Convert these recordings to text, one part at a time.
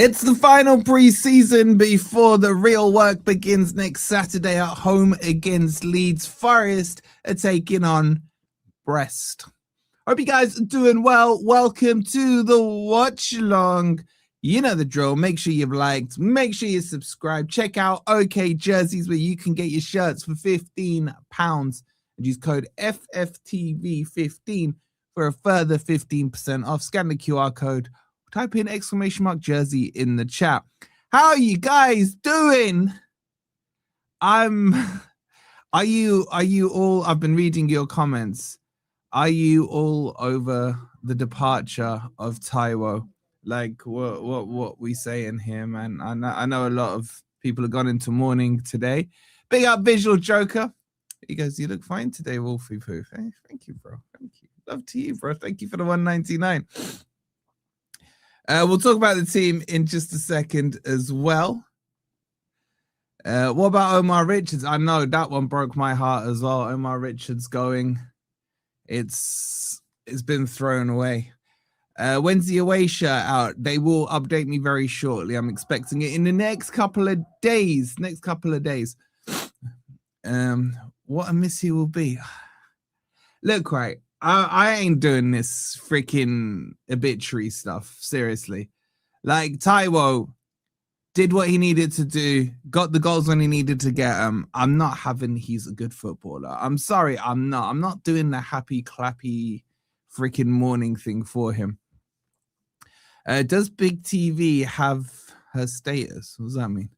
It's the final pre-season before the real work begins next Saturday at home against Leeds. Forest are taking on Brest. Hope you guys are doing well. Welcome to the watch along. You know the drill. Make sure you've liked. Make sure you subscribe. Check out OK Jerseys where you can get your shirts for £15 and use code FFTV15 for a further 15% off. Scan the QR code. Type in !jersey in the chat. How are you guys doing? Are you all, I've been reading your comments. Are you all over the departure of Taiwo? Like what we say in here, man. I know a lot of people have gone into mourning today. Big up Visual Joker. He goes, you look fine today, Wolfie Poof. Hey, thank you, bro. Thank you. Love to you, bro. Thank you for the 199. We'll talk about the team in just a second as well. What about Omar Richards? I know that one broke my heart as well. Omar Richards going. It's been thrown away. When's the away shirt out? They will update me very shortly. I'm expecting it in the next couple of days. What a miss he will be. Look, right. I ain't doing this freaking obituary stuff. Seriously. Like, Taiwo did what he needed to do, got the goals when he needed to get them. I'm not having he's a good footballer. I'm sorry, I'm not. I'm not doing the happy, clappy, freaking morning thing for him. Does Big TV have her status? What does that mean?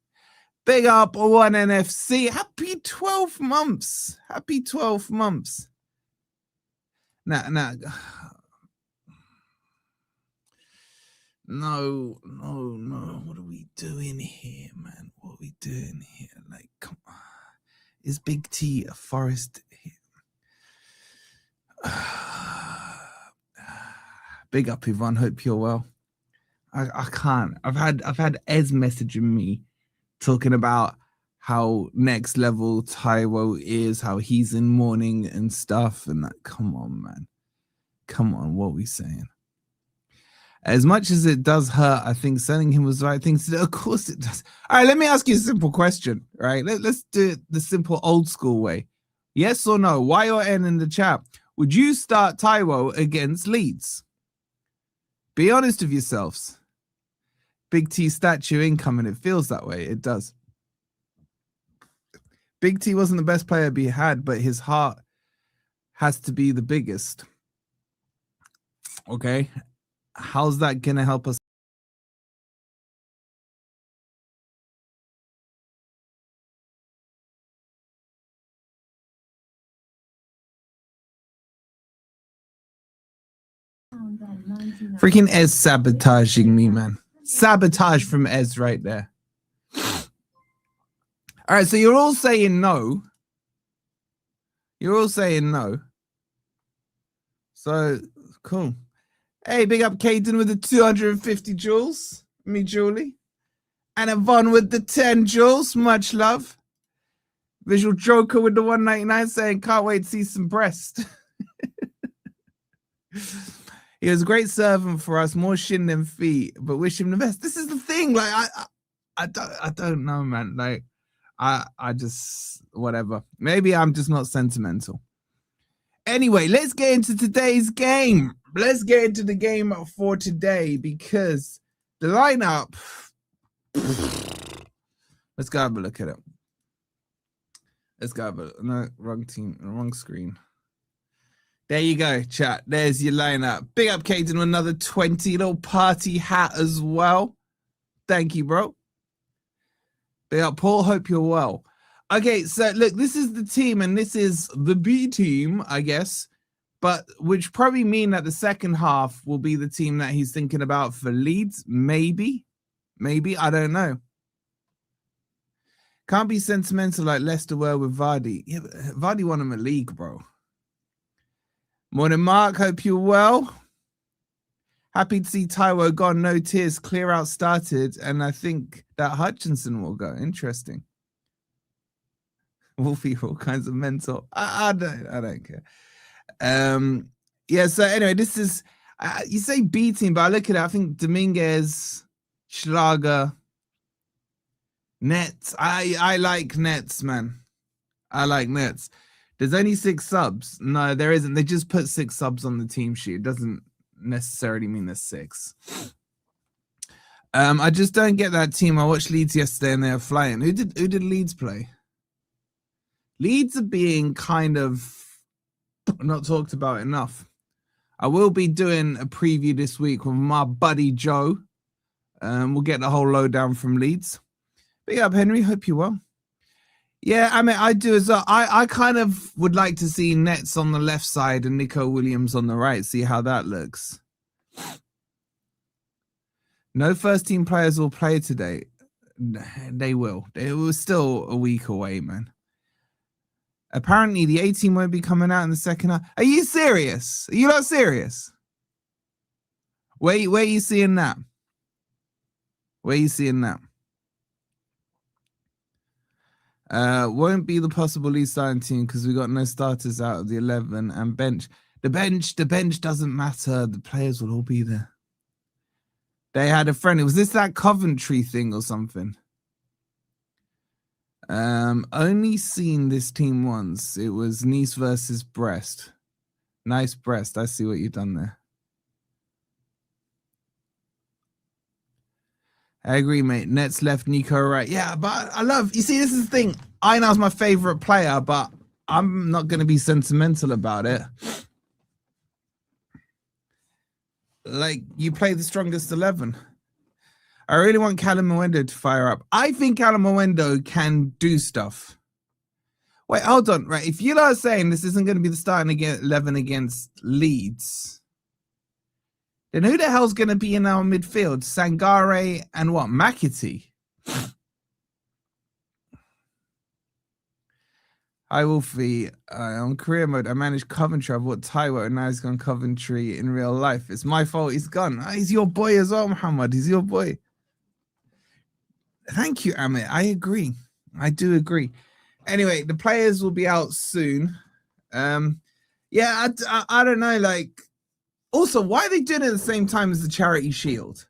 Big up 1NFC. Happy 12 months. Happy 12 months. No. What are we doing here, man? What are we doing here? Like, come on. Is Big T a Forest here? Big up, Yvonne. Hope you're well. I can't. I've had Ez messaging me talking about how next level Taiwo is, how he's in mourning and stuff, and that. Come on, man. Come on, what are we saying? As much as it does hurt, I think selling him was the right thing to do. Of course it does. All right, let me ask you a simple question, right? Let's do it the simple old school way. Yes or no? Y or N in the chat. Would you start Taiwo against Leeds? Be honest with yourselves. Big T statue incoming. It feels that way. It does. Big T wasn't the best player he had, but his heart has to be the biggest. Okay. How's that going to help us? Freaking Ez sabotaging me, man. Sabotage from Ez right there. All right, so you're all saying no. You're all saying no. So, cool. Hey, big up Caden with the 250 jewels. Me, Julie. And Yvonne with the 10 jewels. Much love. Visual Joker with the 199 saying, can't wait to see some Brest. He was a great servant for us, more shin than feet, but wish him the best. This is the thing. Like, I don't know, man. Like, I just, whatever. Maybe I'm just not sentimental. Anyway, let's get into today's game. Let's get into the game for today because the lineup. Let's go have a look at it. Let's go have a look. No, wrong team, wrong screen. There you go, chat. There's your lineup. Big up, Caden, another 20 little party hat as well. Thank you, bro. Big up, Paul. Hope you're well. Okay, so look, this is the team, and this is the B team, I guess, but which probably mean that the second half will be the team that he's thinking about for Leeds. Maybe, I don't know. Can't be sentimental like Leicester were with Vardy. Yeah, but Vardy won him a league, bro. Morning, Mark. Hope you're well. Happy to see Taiwo gone. No tears. Clear out started, and I think that Hutchinson will go. Interesting. Wolfie, all kinds of mental. I don't care. Yeah. So anyway, this is you say B team, but I look at it. I think Dominguez Schlager, Nets. I like Nets, man. I like Nets. There's only 6 subs. No, there isn't. They just put 6 subs on the team sheet. It doesn't necessarily mean there's 6. I just don't get that team. I watched Leeds yesterday and they're flying. Who did Leeds play? Leeds are being kind of not talked about enough. I will be doing a preview this week with my buddy Joe. We'll get the whole lowdown from Leeds. Big up, Henry. Hope you're well. Yeah, I mean, I do as well. I kind of would like to see Nets on the left side and Nico Williams on the right, see how that looks. No first team players will play today. They will. It was still a week away, man. Apparently, the A team won't be coming out in the second half. Are you serious? Are you not serious? Where are you seeing that? Where are you seeing that? Won't be the possible lead starting team because we got no starters out of the 11 and bench. The bench doesn't matter. The players will all be there. They had a friend. Was this that Coventry thing or something? Only seen this team once. It was Nice versus Brest. Nice Brest. I see what you've done there. I agree, mate. Nets left, Nico right. Yeah, but I love, you see, this is the thing. Einar's my favorite player, but I'm not going to be sentimental about it. Like, you play the strongest 11. I really want Callum Mwendo to fire up. I think Callum Mwendo can do stuff. Wait, hold on. Right, if you are saying this isn't going to be the starting 11 against Leeds, then who the hell's going to be in our midfield? Sangare and what? McAtee? Hi, Wolfie. On career mode, I managed Coventry. I bought Taiwo, and now he's gone Coventry in real life. It's my fault he's gone. He's your boy as well, Muhammad. He's your boy. Thank you, Amit. I agree. I do agree. Anyway, the players will be out soon. Yeah, I don't know. Like, also, why are they doing it at the same time as the Charity Shield?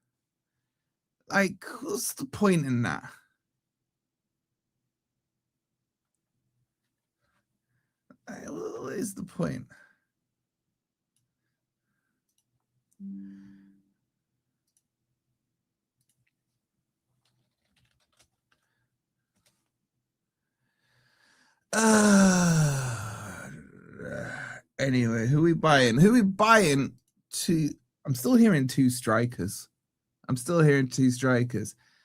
Like, what's the point in that? What is the point? Anyway, who we buying? Who we buying to? I'm still hearing 2 strikers.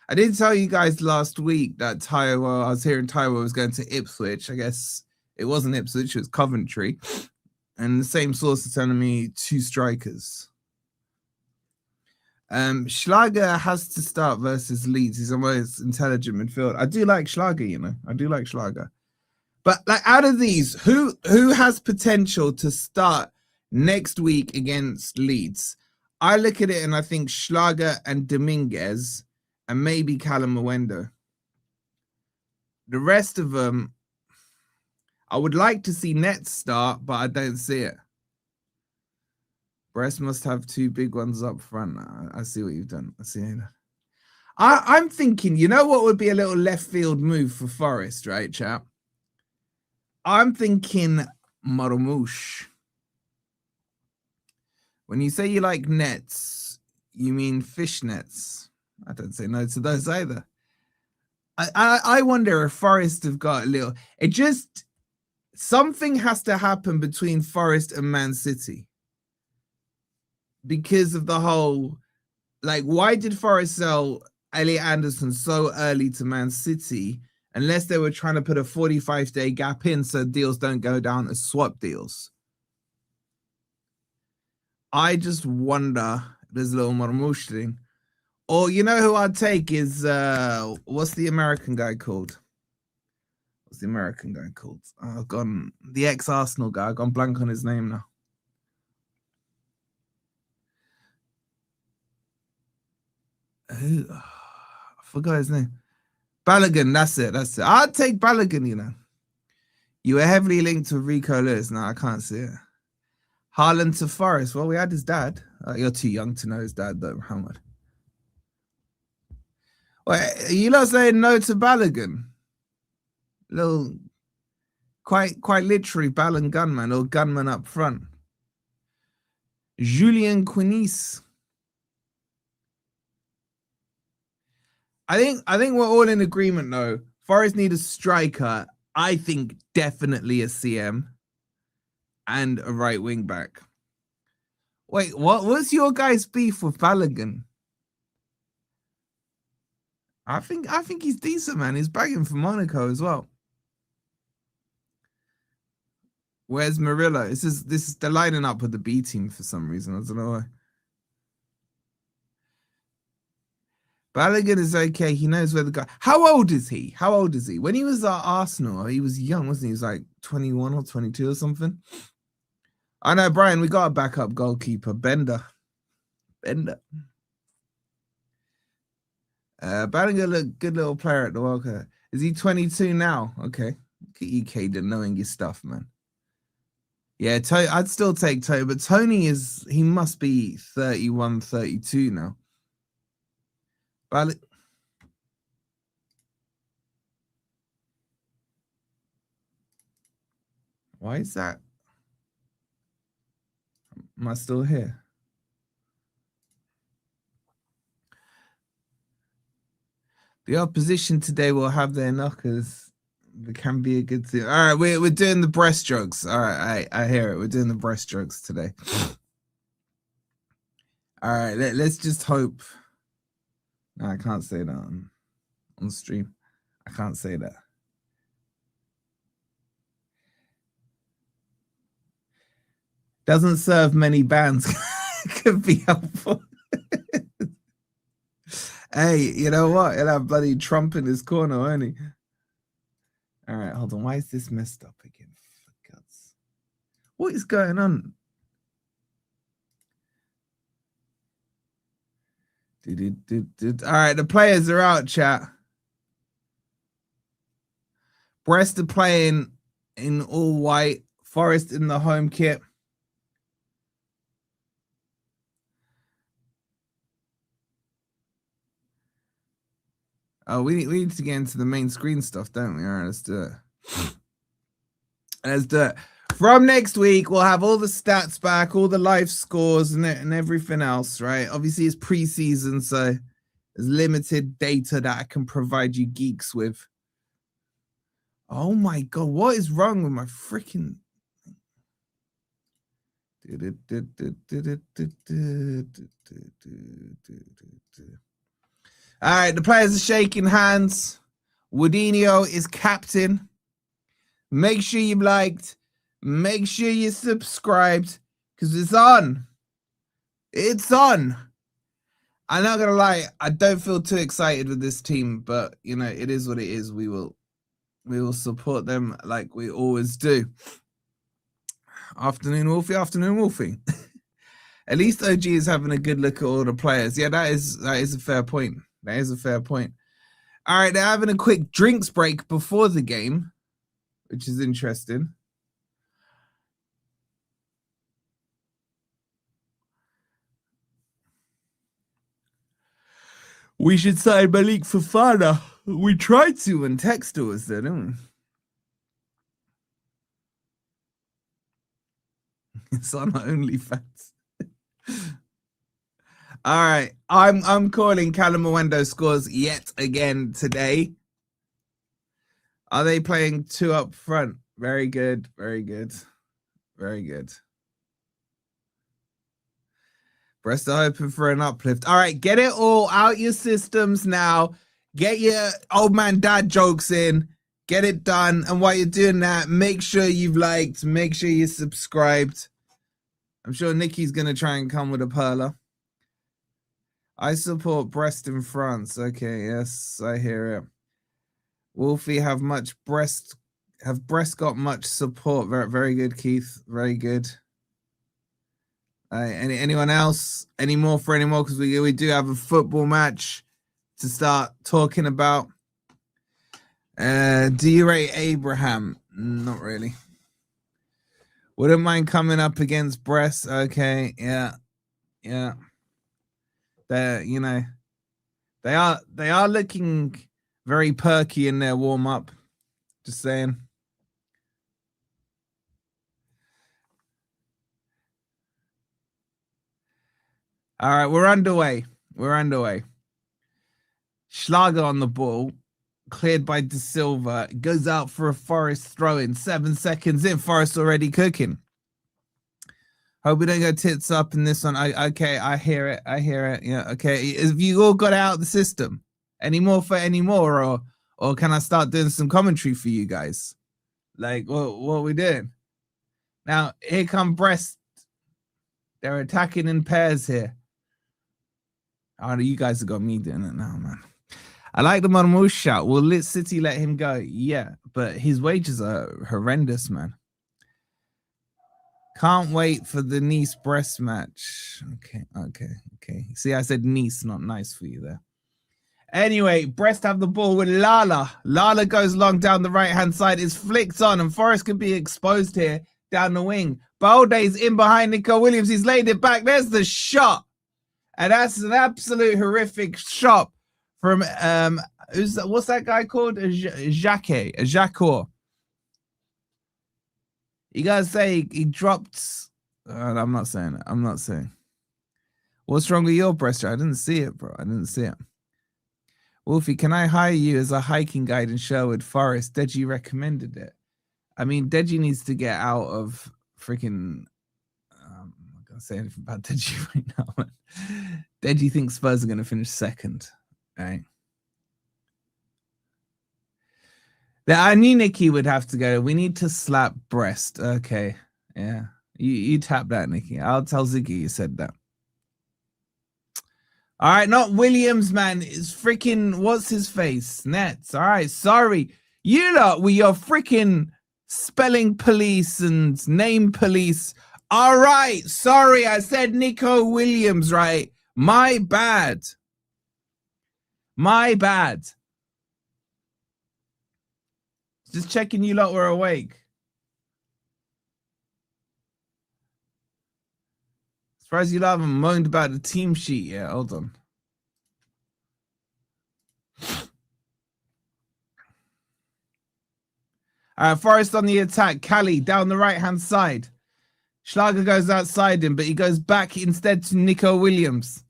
I did tell you guys last week that Taiwo, I was hearing Taiwo was going to Ipswich. I guess it wasn't Ipswich, it was Coventry. And the same source is telling me 2 strikers. Schlager has to start versus Leeds. He's the most intelligent midfield. I do like Schlager, you know. I do like Schlager. But like out of these, who has potential to start next week against Leeds? I look at it and I think Schlager and Dominguez and maybe Callum Mwendo. The rest of them, I would like to see Nets start, but I don't see it. Brest must have 2 big ones up front. I see what you've done. I see it. I'm thinking, you know what would be a little left field move for Forest, right, chap? I'm thinking Marmouche. When you say you like nets, you mean fish nets. I don't say no to those either. I wonder if Forest have got a little... It just... Something has to happen between Forest and Man City. Because of the whole... Like, why did Forest sell Elliot Anderson so early to Man City... Unless they were trying to put a 45-day gap in so deals don't go down as swap deals. I just wonder, there's a little Marmouche thing. Or you know who I'd take is, what's the American guy called? Oh, gone. The ex-Arsenal guy. I've gone blank on his name now. Who? I forgot his name. Balogun, that's it. I'd take Balogun, you know. You were heavily linked to Rico Lewis. No, I can't see it. Haaland to Forest. Well, we had his dad. You're too young to know his dad, though, Muhammad. Wait, are you not saying no to Balogun? Little, quite literally, Ballon gunman or gunman up front. Julien Quinis. I think we're all in agreement though. Forest need a striker. I think definitely a CM and a right wing back. Wait, what's your guys' beef with Balogun? I think he's decent, man. He's bagging for Monaco as well. Where's Murillo? This is they're lining up with the B team for some reason. I don't know why. Balogun is okay. He knows where the guy. How old is he? How old is he? When he was at Arsenal, he was young, wasn't he? He was like 21 or 22 or something. I know, Brian. We got a backup goalkeeper, Bender. Balogun look good little player at the World Cup. Is he 22 now? Okay. Look at you, Caden, knowing your stuff, man. Yeah, I'd still take Tony, but Tony he must be 31, 32 now. Why is that? Am I still here? The opposition today will have their knockers. It can be a good thing. All right, we're doing the breaststrokes. All right, I hear it. We're doing the breaststrokes today. All right, let's just hope. No, I can't say that on stream. I can't say that. Doesn't serve many bands. Could be helpful. Hey, you know what? He'll have bloody Trump in his corner, won't he? All right, hold on. Why is this messed up again? For God's... What is going on? All right, the players are out, chat. Brest are playing in all white. Forest in the home kit. Oh, we need to get into the main screen stuff, don't we? All right, let's do it. Let's do it. From next week, we'll have all the stats back, all the live scores and everything else, right? Obviously, it's preseason, so there's limited data that I can provide you geeks with. Oh my God, what is wrong with my freaking... All right, the players are shaking hands. Woodinho is captain. Make sure you liked. Make sure you subscribed because it's on. It's on. I'm not gonna lie, I don't feel too excited with this team, but you know, it is what it is. We will support them like we always do. Afternoon, Wolfie. Afternoon, Wolfie. At least OG is having a good look at all the players. Yeah, that is a fair point. That is a fair point. All right, they're having a quick drinks break before the game, which is interesting. We should sign Malik Fofana. We tried to when Textor was there, didn't we? It's on OnlyFans. All right, I'm calling Callum Mwendo scores yet again today. Are they playing two up front? Very good, very good, very good. Brest are hoping for an uplift. All right, get it all out your systems now. Get your old man dad jokes in. Get it done. And while you're doing that, make sure you've liked. Make sure you subscribed. I'm sure Nikki's going to try and come with a perler. I support Brest in France. Okay, yes, I hear it. Wolfie, have Brest got much support? Very, very good, Keith. Very good. Anyone else? Any more for any more? Because we do have a football match to start talking about. Do you rate Abraham? Not really. Wouldn't mind coming up against Brest. Okay, yeah. They're They are looking very perky in their warm-up. Just saying. All right, we're underway. Schlager on the ball. Cleared by De Silva. Goes out for a Forest throw-in. 7 seconds in. Forest already cooking. Hope we don't go tits up in this one. Okay, I hear it. Yeah, okay. Have you all got out of the system? Any more, or can I start doing some commentary for you guys? Like, what are we doing? Now, here come Brest. They're attacking in pairs here. Oh, you guys have got me doing it now, man. I like the Marmouche shout. Will City let him go? Yeah, but his wages are horrendous, man. Can't wait for the Nice-Brest match. Okay. See, I said Nice, not nice for you there. Anyway, Brest have the ball with Lala. Lala goes long down the right-hand side. It's flicked on, and Forest could be exposed here down the wing. Balde's in behind Nico Williams. He's laid it back. There's the shot. And that's an absolute horrific shot from, what's that guy called? Jacques. You guys say he dropped. I'm not saying it. What's wrong with your Brest? I didn't see it, bro. Wolfie, can I hire you as a hiking guide in Sherwood Forest? Deji recommended it. I mean, Deji needs to get out of freaking. I'm not gonna say anything about Deji right now. Man. Deji thinks Spurs are gonna finish second. Right. I knew Nikki would have to go. We need to slap Brest. Okay. Yeah. You tap that, Nikki. I'll tell Ziggy you said that. All right, not Williams, man. It's freaking, what's his face? Nets. All right, sorry. You lot with your freaking spelling police and name police. All right, sorry. I said Nico Williams, right? My bad. Just checking you lot were awake. Surprised you lot haven't moaned about the team sheet yet. Hold on. All right, Forest on the attack. Callie down the right-hand side. Schlager goes outside him, but he goes back instead to Nico Williams.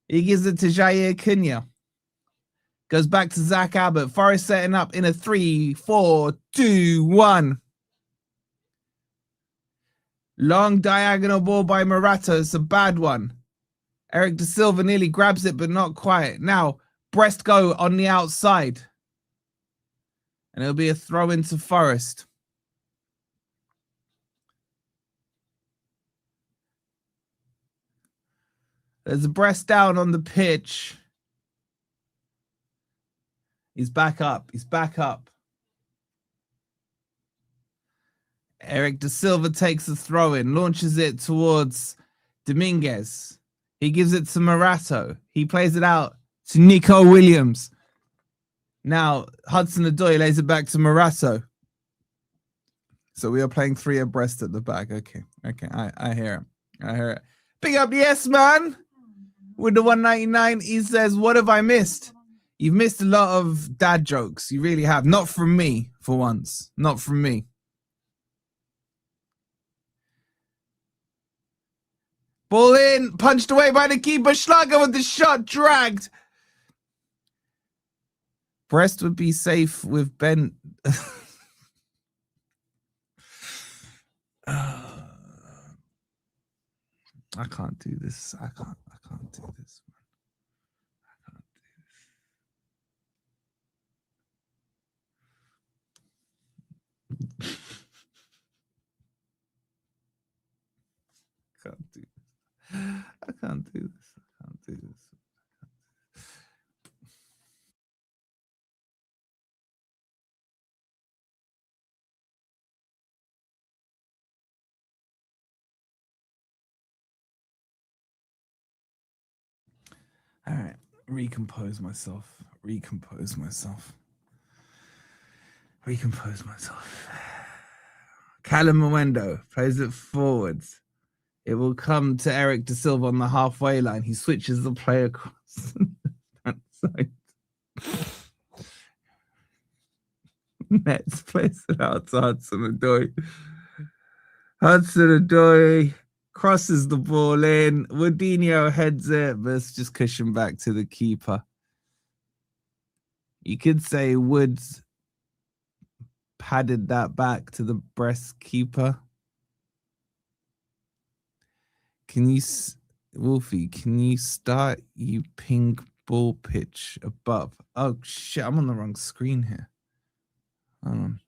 He gives it to Jair Cunha. Goes back to Zach Abbott. Forest setting up in a 3-4-2-1. Long diagonal ball by Morato. It's a bad one. Eric De Silva nearly grabs it, but not quite. Now, Brest go on the outside. And it'll be a throw into Forest. There's a Brest down on the pitch. He's back up. Eric De Silva takes a throw in, launches it towards Dominguez. He gives it to Morato. He plays it out to Nico Williams. Now, Hudson-Odoi lays it back to Morato. So we are playing 3 abreast at the back. Okay. I hear it. Big up the S-man with the 199. He says, what have I missed? You've missed a lot of dad jokes. You really have. Not from me, for once. Not from me. Ball in. Punched away by the keeper. Schlager with the shot. Dragged. Brest would be safe with Ben. I can't do this. I can't do this. I can't do this. All right, recompose myself. Callum Mwendo plays it forwards. It will come to Eric De Silva on the halfway line. He switches the play across. Side. Nets plays it out to Hudson-Odoi. Hudson-Odoi crosses the ball in. Woodinho heads it, but it's just cushioned back to the keeper. You could say Woods padded that back to the Brest keeper. Can you, Wolfie, can you start you ping ball pitch above? Oh, shit, I'm on the wrong screen here. Hold on.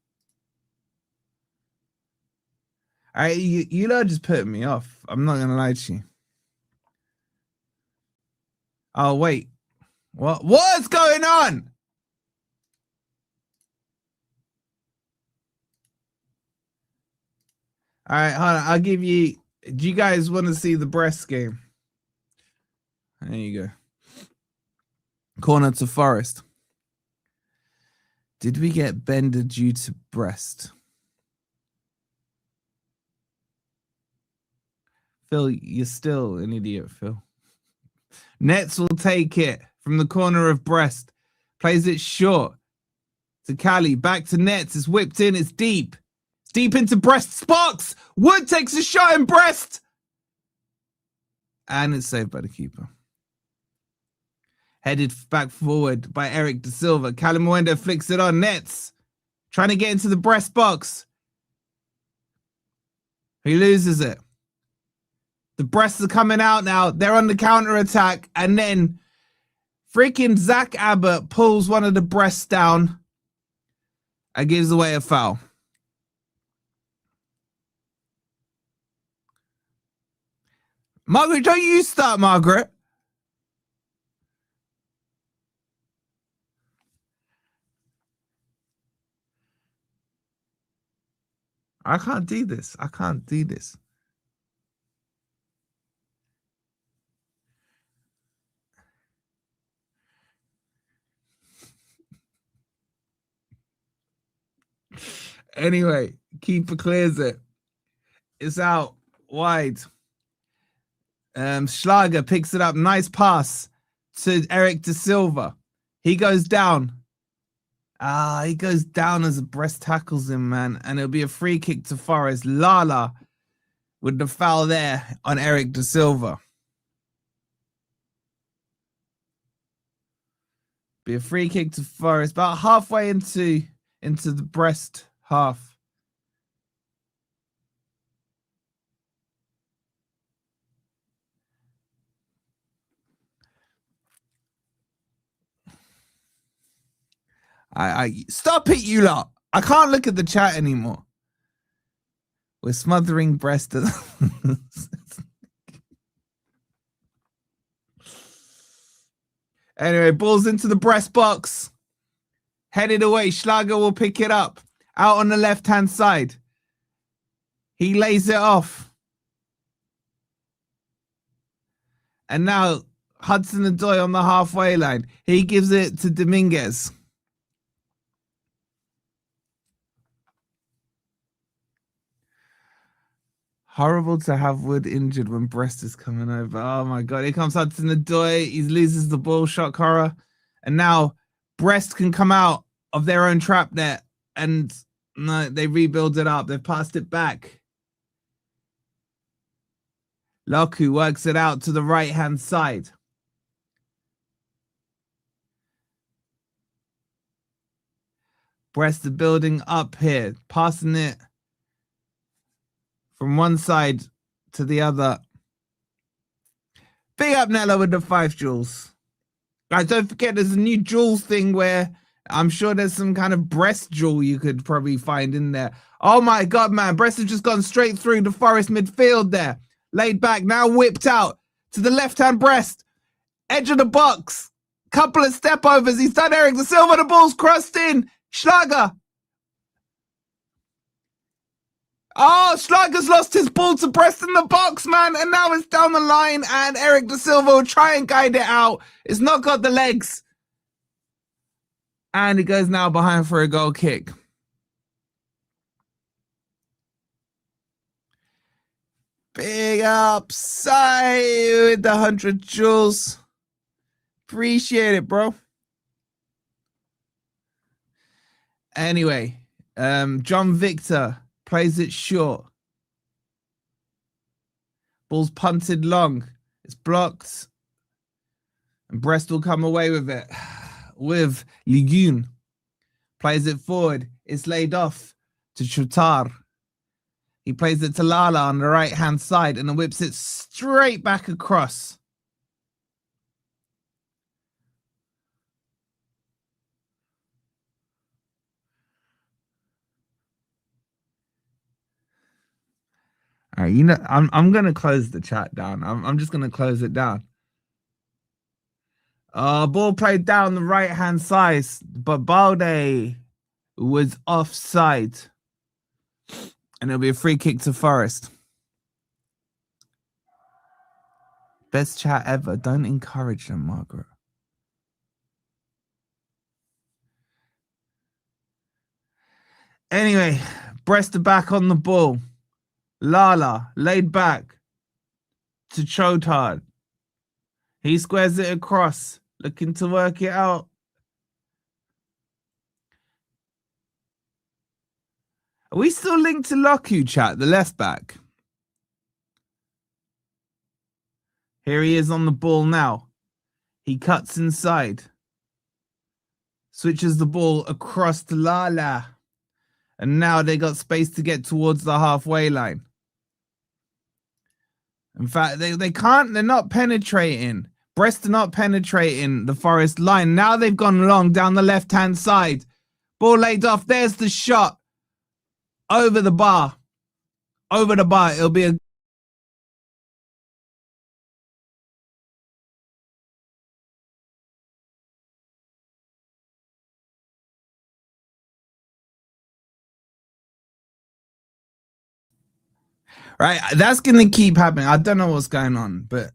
You lot just putting me off. I'm not going to lie to you. Oh, wait. What's going on? All right, hold on. I'll give you. Do you guys want to see the Brest game? There you go. Corner to Forest. Did we get Bender due to Brest? Phil, you're still an idiot, Phil. Nets will take it from the corner of Brest. Plays it short to Cali. Back to Nets. It's whipped in. It's deep. It's deep into Brest's box. Wood takes a shot in Brest. And it's saved by the keeper. Headed back forward by Eric Da Silva. Calimuendo flicks it on. Nets trying to get into the Brest box. He loses it. The Brests are coming out now. They're on the counter attack. And then freaking Zach Abbott pulls one of the Brests down and gives away a foul. Margaret, don't you start, Margaret. I can't do this. I can't do this. Anyway, keeper clears it. It's out wide. Schlager picks it up. Nice pass to Eric Da Silva. He goes down. He goes down as Brest tackles him, man. And it'll be a free kick to Forest. Lala with the foul there on Eric Da Silva. Be a free kick to Forest. About halfway into the Brest half. I stop it, you lot. I can't look at the chat anymore. We're smothering Brest. Anyway, ball's into the Brest box. Headed away. Schlager will pick it up. Out on the left-hand side. He lays it off. And now Hudson-Odoi on the halfway line. He gives it to Dominguez. Horrible to have Wood injured when Brest is coming over. Oh my God. Here comes Hudson-Odoi. He loses the ball, shock horror. And now Brest can come out of their own trap net. And no, they rebuild it up. They've passed it back. Laku works it out to the right-hand side. Brest are building up here. Passing it from one side to the other. Big up Nella with the 5 jewels. Guys, don't forget there's a new jewels thing where I'm sure there's some kind of Brest jewel you could probably find in there. Oh my God, man. Brest have just gone straight through the Forest midfield there. Laid back, now whipped out to the left-hand Brest. Edge of the box. Couple of step overs. He's done Eric Da Silva. The ball's crossed in. Schlager. Oh, Schlager's lost his ball to Brest in the box, man. And now it's down the line. And Eric Da Silva will try and guide it out. It's not got the legs. And he goes now behind for a goal kick. Big upside with the 100 jewels. Appreciate it, bro. Anyway, John Victor plays it short. Ball's punted long. It's blocked. And Brest will come away with it. With Ligun. Plays it forward. It's laid off to Chutar. He plays it to Lala on the right-hand side and then whips it straight back across. All right, you know, I'm gonna close the chat down. I'm just gonna close it down. Ball played down the right-hand side, but Balde was offside. And it'll be a free kick to Forest. Best chat ever. Don't encourage them, Margaret. Anyway, Brest are back on the ball. Lala laid back to Chotard. He squares it across, looking to work it out. Are we still linked to Loku, chat, the left back? Here he is on the ball now. He cuts inside. Switches the ball across to Lala. And now they got space to get towards the halfway line. In fact, they can't, they're not penetrating. Brest are not penetrating the Forest line. Now they've gone long down the left-hand side. Ball laid off. There's the shot. Over the bar. Over the bar. It'll be a... Right, that's going to keep happening. I don't know what's going on, but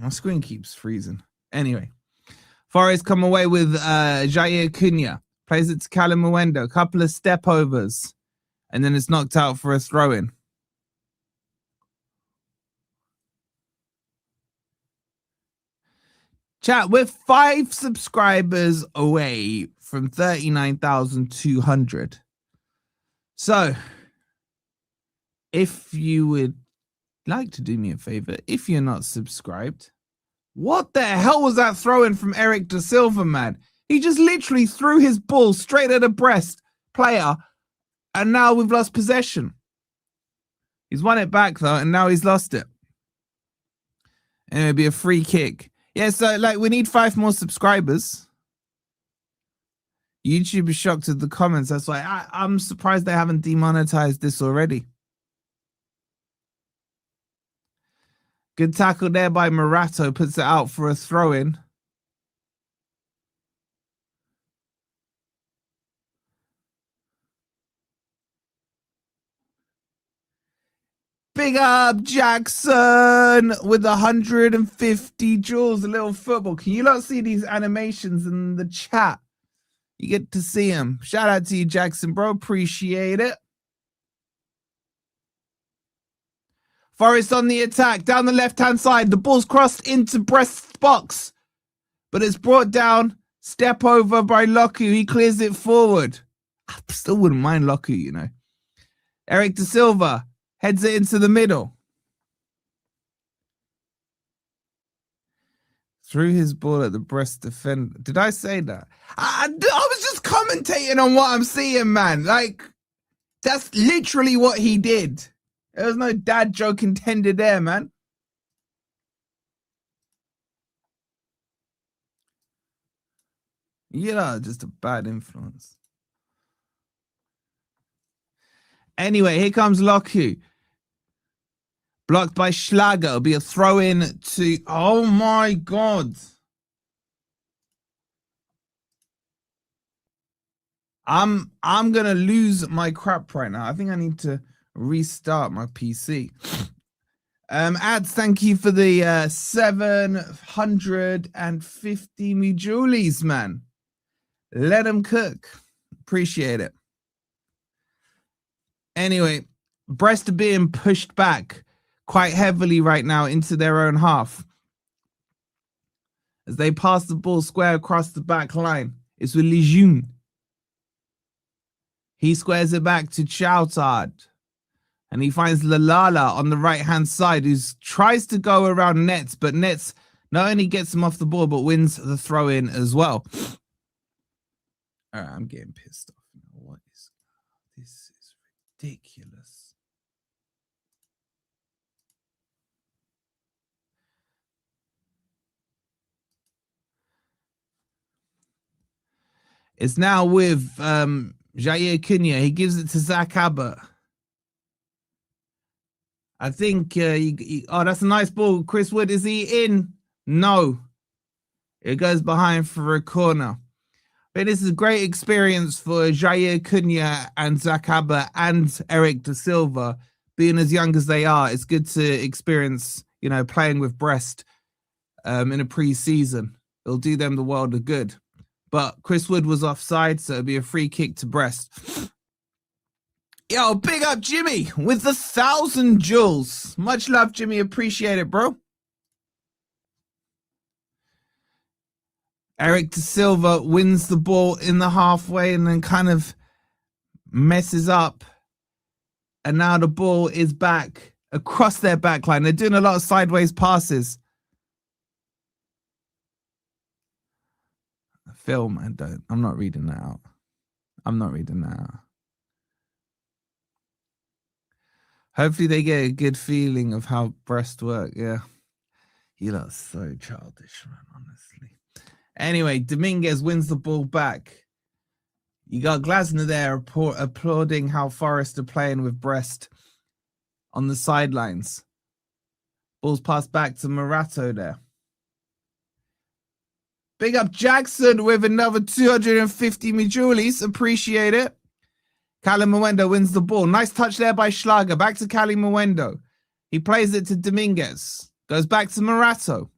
my screen keeps freezing. Anyway, Forest come away with Jair Cunha. Plays it to Callum Mwendo. A couple of step overs. And then it's knocked out for a throw-in. Chat, we're 5 subscribers away from 39,200. So, if you would like to do me a favor, if you're not subscribed, what the hell was that throw-in from Eric Da Silva, man? He just literally threw his ball straight at a Brest player, and now we've lost possession. He's won it back, though, and now he's lost it. And it'll be a free kick. Yeah, so, like, we need 5 more subscribers. YouTube is shocked at the comments. That's why I'm surprised they haven't demonetized this already. Good tackle there by Morato. Puts it out for a throw-in. Big up Jackson with 150 joules, a little football. Can you not see these animations in the chat? You get to see them. Shout out to you, Jackson, bro. Appreciate it. Forest on the attack, down the left-hand side. The ball's crossed into Brest's box, but it's brought down. Step over by Loku. He clears it forward. I still wouldn't mind Loku, you know. Eric Da Silva heads it into the middle. Threw his ball at the Brest defender. Did I say that? I was just commentating on what I'm seeing, man. Like, that's literally what he did. There was no dad joke intended there, man. Yeah, just a bad influence. Anyway, here comes Loku. Blocked by Schlager. It'll be a throw-in to... Oh, my God. I'm going to lose my crap right now. I think I need to restart my PC. Ads, thank you for the 750 mujulis, man. Let them cook. Appreciate it. Anyway, Brest are being pushed back quite heavily right now into their own half. as they pass the ball square across the back line. It's with Lejeune. He squares it back to Choutard. And he finds Lalala on the right-hand side, who tries to go around Nets, but Nets not only gets him off the ball, but wins the throw-in as well. All right, I'm getting pissed off. What is this? Is ridiculous. It's now with Jair Cunha. He gives it to Zach Abbott. I think, oh, that's a nice ball. Chris Wood, is he in? No. It goes behind for a corner. But this is a great experience for Jair Cunha and Zach Abbott and Eric Da Silva, being as young as they are. It's good to experience, you know, playing with Brest in a pre-season. It'll do them the world of good. But Chris Wood was offside, so it'll be a free kick to Brest. Yo, big up Jimmy with the 1,000 joules. Much love, Jimmy. Appreciate it, bro. Eric Da Silva wins the ball in the halfway and then kind of messes up. And now the ball is back across their back line. They're doing a lot of sideways passes. Film, I'm not reading that out. I'm not reading that out. Hopefully they get a good feeling of how Brest work. Yeah. You lot are so childish, man, honestly. Anyway, Dominguez wins the ball back. You got Glasner there applauding how Forest are playing with Brest on the sidelines. Ball's passed back to Morato there. Big up Jackson with another 250 Mijulis. Appreciate it. Callum Mwendo wins the ball. Nice touch there by Schlager. Back to Cali Mwendo. He plays it to Dominguez. Goes back to Morato.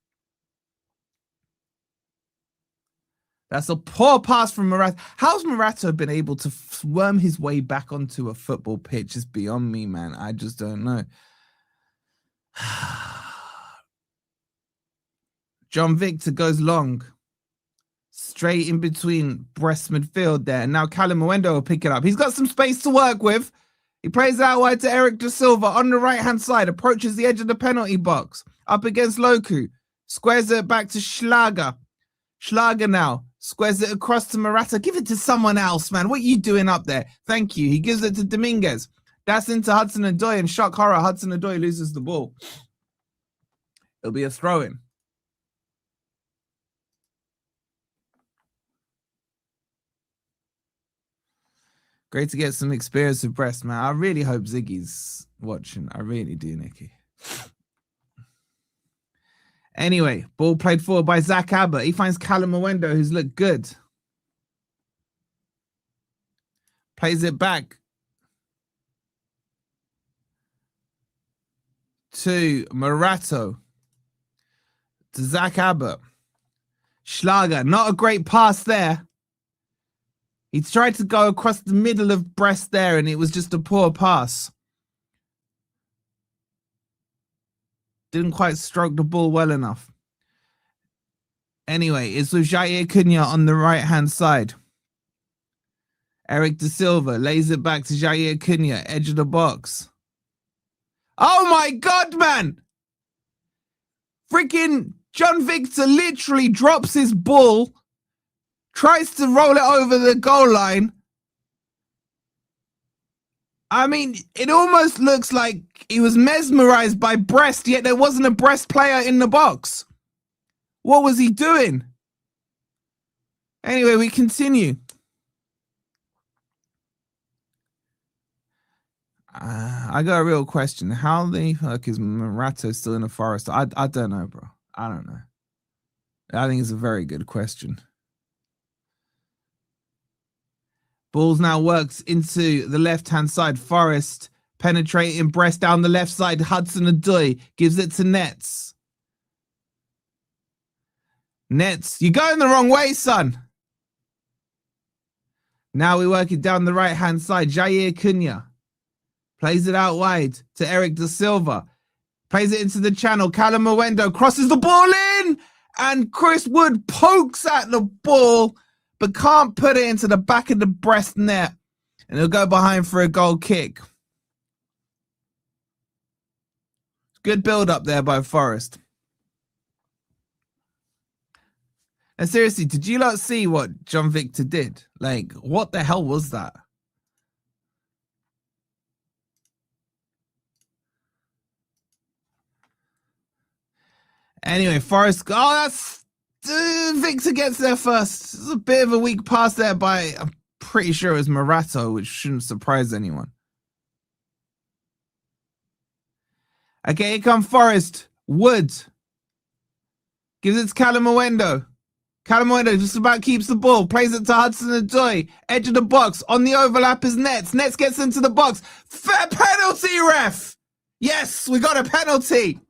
That's a poor pass from Morato. How's Morato been able to worm his way back onto a football pitch? Is beyond me, man. I just don't know. John Victor goes long. Straight in between Brest midfield there. And now Callum Mwendo will pick it up. He's got some space to work with. He plays out wide to Eric Da Silva on the right-hand side. Approaches the edge of the penalty box. Up against Loku. Squares it back to Schlager. Schlager now. Squares it across to Morata. Give it to someone else, man. What are you doing up there? Thank you. He gives it to Dominguez. That's into Hudson-Odoi. And shock horror, Hudson-Odoi loses the ball. It'll be a throw-in. Great to get some experience with Brest, man. I really hope Ziggy's watching. I really do, Nicky. Anyway, ball played forward by Zach Abbott. He finds Callum Mwendo, who's looked good. Plays it back to Morato. To Zach Abbott. Schlager, not a great pass there. He tried to go across the middle of Brest there, and it was just a poor pass. Didn't quite stroke the ball well enough. Anyway, it's with Jair Cunha on the right-hand side. Eric Da Silva lays it back to Jair Cunha, edge of the box. Oh my God, man! Freaking John Victor literally drops his ball, tries to roll it over the goal line. I mean, it almost looks like he was mesmerized by Brest, yet there wasn't a Brest player in the box. What was he doing? Anyway, we continue. I got a real question. How the fuck is Morato still in the Forest? I don't know, bro. I don't know. I think it's a very good question. Balls now works into the left-hand side. Forest penetrating Brest down the left side. Hudson-Odoi gives it to Nets. Nets, you're going the wrong way, son. Now we work it down the right-hand side. Jair Cunha plays it out wide to Eric Da Silva. Plays it into the channel. Callum Mwendo crosses the ball in. And Chris Wood pokes at the ball, but can't put it into the back of the Brest net. And he'll go behind for a goal kick. Good build up there by Forest. And seriously, did you not see what John Victor did? Like, what the hell was that? Anyway, Forest. Oh, that's Victor gets there first. It's a bit of a weak pass there by, I'm pretty sure it was Morato, which shouldn't surprise anyone. Okay, here come Forest. Wood. Gives it to Calamawendo. Calamawendo just about keeps the ball. Plays it to Hudson-Odoi. Edge of the box. On the overlap is Nets. Nets gets into the box. Fair penalty, ref! Yes, we got a penalty.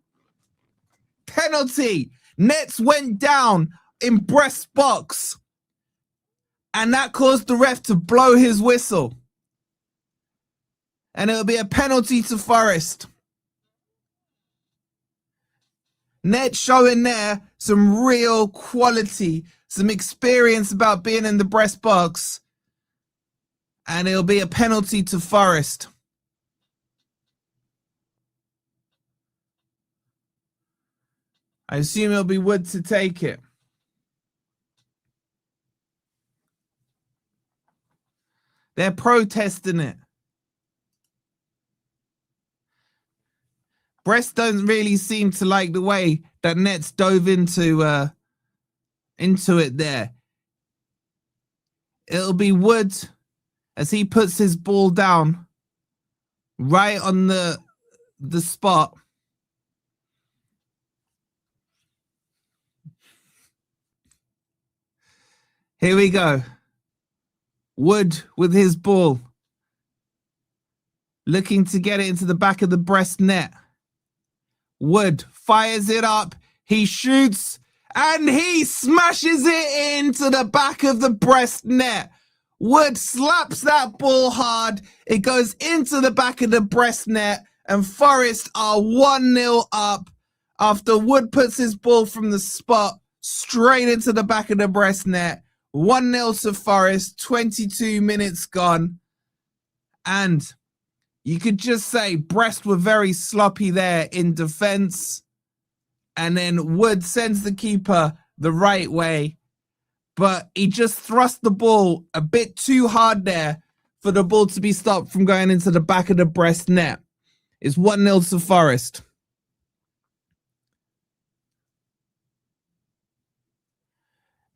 Penalty. Nets went down in Brest box. And that caused the ref to blow his whistle. And it'll be a penalty to Forest. Nets showing there some real quality, some experience about being in the Brest box. And it'll be a penalty to Forest. I assume it'll be Wood to take it. They're protesting it. Brest don't really seem to like the way that Nets dove into it there. It'll be Wood as he puts his ball down right on the spot. Here we go. Wood with his ball. Looking to get it into the back of the Brest net. Wood fires it up. He shoots and he smashes it into the back of the Brest net. Wood slaps that ball hard. It goes into the back of the Brest net and Forest are 1-0 up after Wood puts his ball from the spot straight into the back of the Brest net. 1-0 to Forest, 22 minutes gone. And you could just say Brest were very sloppy there in defense. And then Wood sends the keeper the right way. But he just thrust the ball a bit too hard there for the ball to be stopped from going into the back of the Brest net. It's 1-0 to Forest.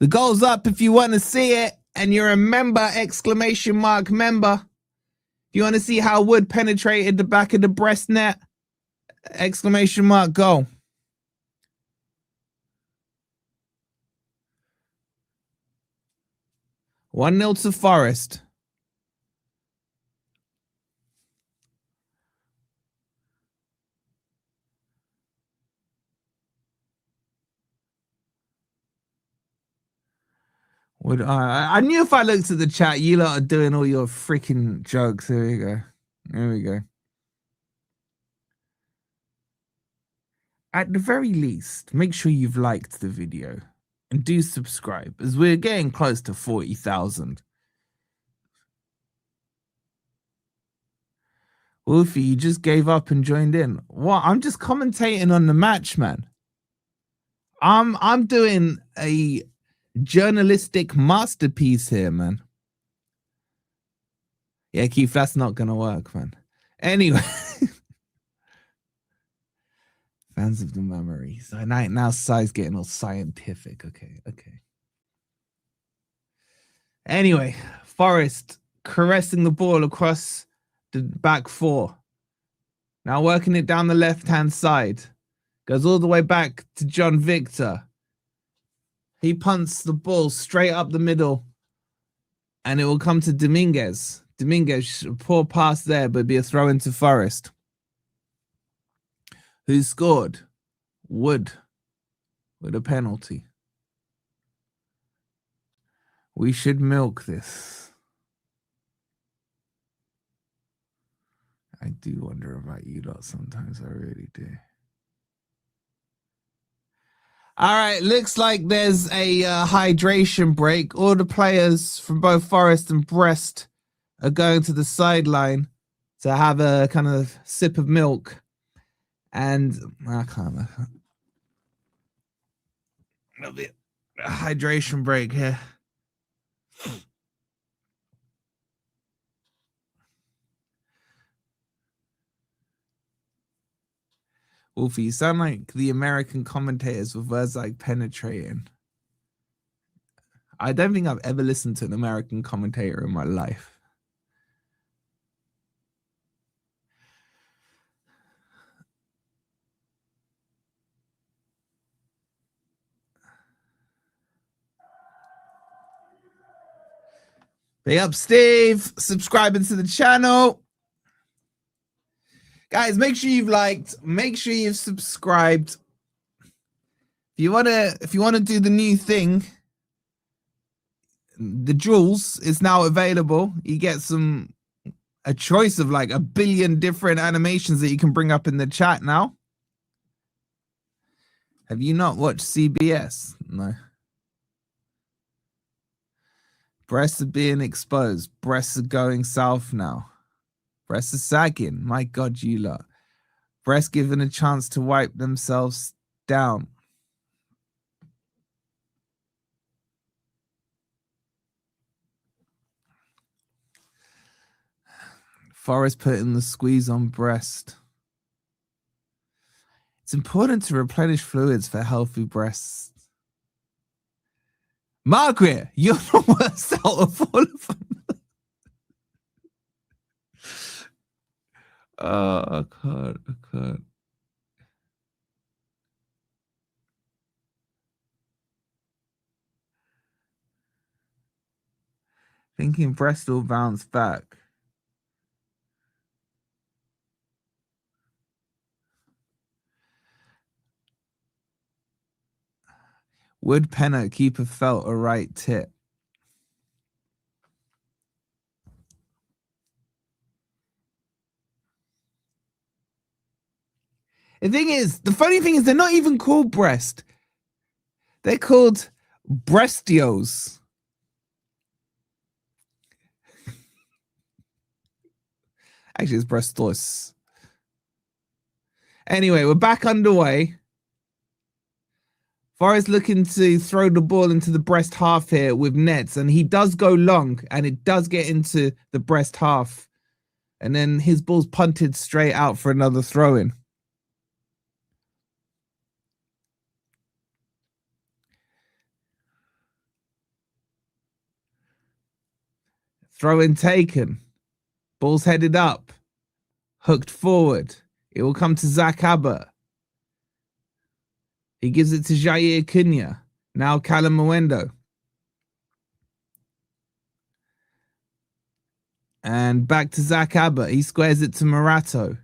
The goal's up if you want to see it. And you're a member, ! Member. If you want to see how Wood penetrated the back of the Brest net, ! Goal. One 0 to Forest. I knew if I looked at the chat, you lot are doing all your freaking jokes. Here we go. Here we go. At the very least, make sure you've liked the video and do subscribe as we're getting close to 40,000. Wolfie, you just gave up and joined in. What? I'm just commentating on the match, man. I'm doing a journalistic masterpiece here, man. Yeah, Keith, that's not gonna work, man. Anyway. Fans of the memories. Now Sai's getting all scientific. Okay. Anyway, Forest caressing the ball across the back four. Now working it down the left-hand side. Goes all the way back to John Victor. He punts the ball straight up the middle. And it will come to Dominguez. Dominguez, poor pass there, but be a throw into Forest. Who scored? Wood with a penalty. We should milk this. I do wonder about you lot sometimes. I really do. All right, looks like there's a hydration break. All the players from both Forest and Brest are going to the sideline to have a kind of sip of milk. And I can't. There'll be a hydration break here. Wolfie, you sound like the American commentators with words like penetrating. I don't think I've ever listened to an American commentator in my life. Big up, Steve. Subscribing to the channel. Guys, make sure you've liked. Make sure you've subscribed. If you wanna do the new thing, the jewels is now available. You get a choice of like 1 billion different animations that you can bring up in the chat now. Have you not watched CBS? No. Breasts are being exposed. Breasts are going south now. Breasts are sagging. My God, you lot. Breasts given a chance to wipe themselves down. Forest putting the squeeze on Brest. It's important to replenish fluids for healthy breasts. Margaret, you're the worst out of all of them. Oh, I can't. Thinking Brest will bounce back. Would Penner keeper felt a right tip? The funny thing is, they're not even called Brest. They're called Brestios. Actually, it's Brestos. Anyway, we're back underway. Forest looking to throw the ball into the Brest half here with nets, and he does go long, and it does get into the Brest half. And then his ball's punted straight out for another throw-in. Throw-in taken. Ball's headed up. Hooked forward. It will come to Zach Abbott. He gives it to Jair Cunha. Now Callum Mwendo. And back to Zach Abbott. He squares it to Morato.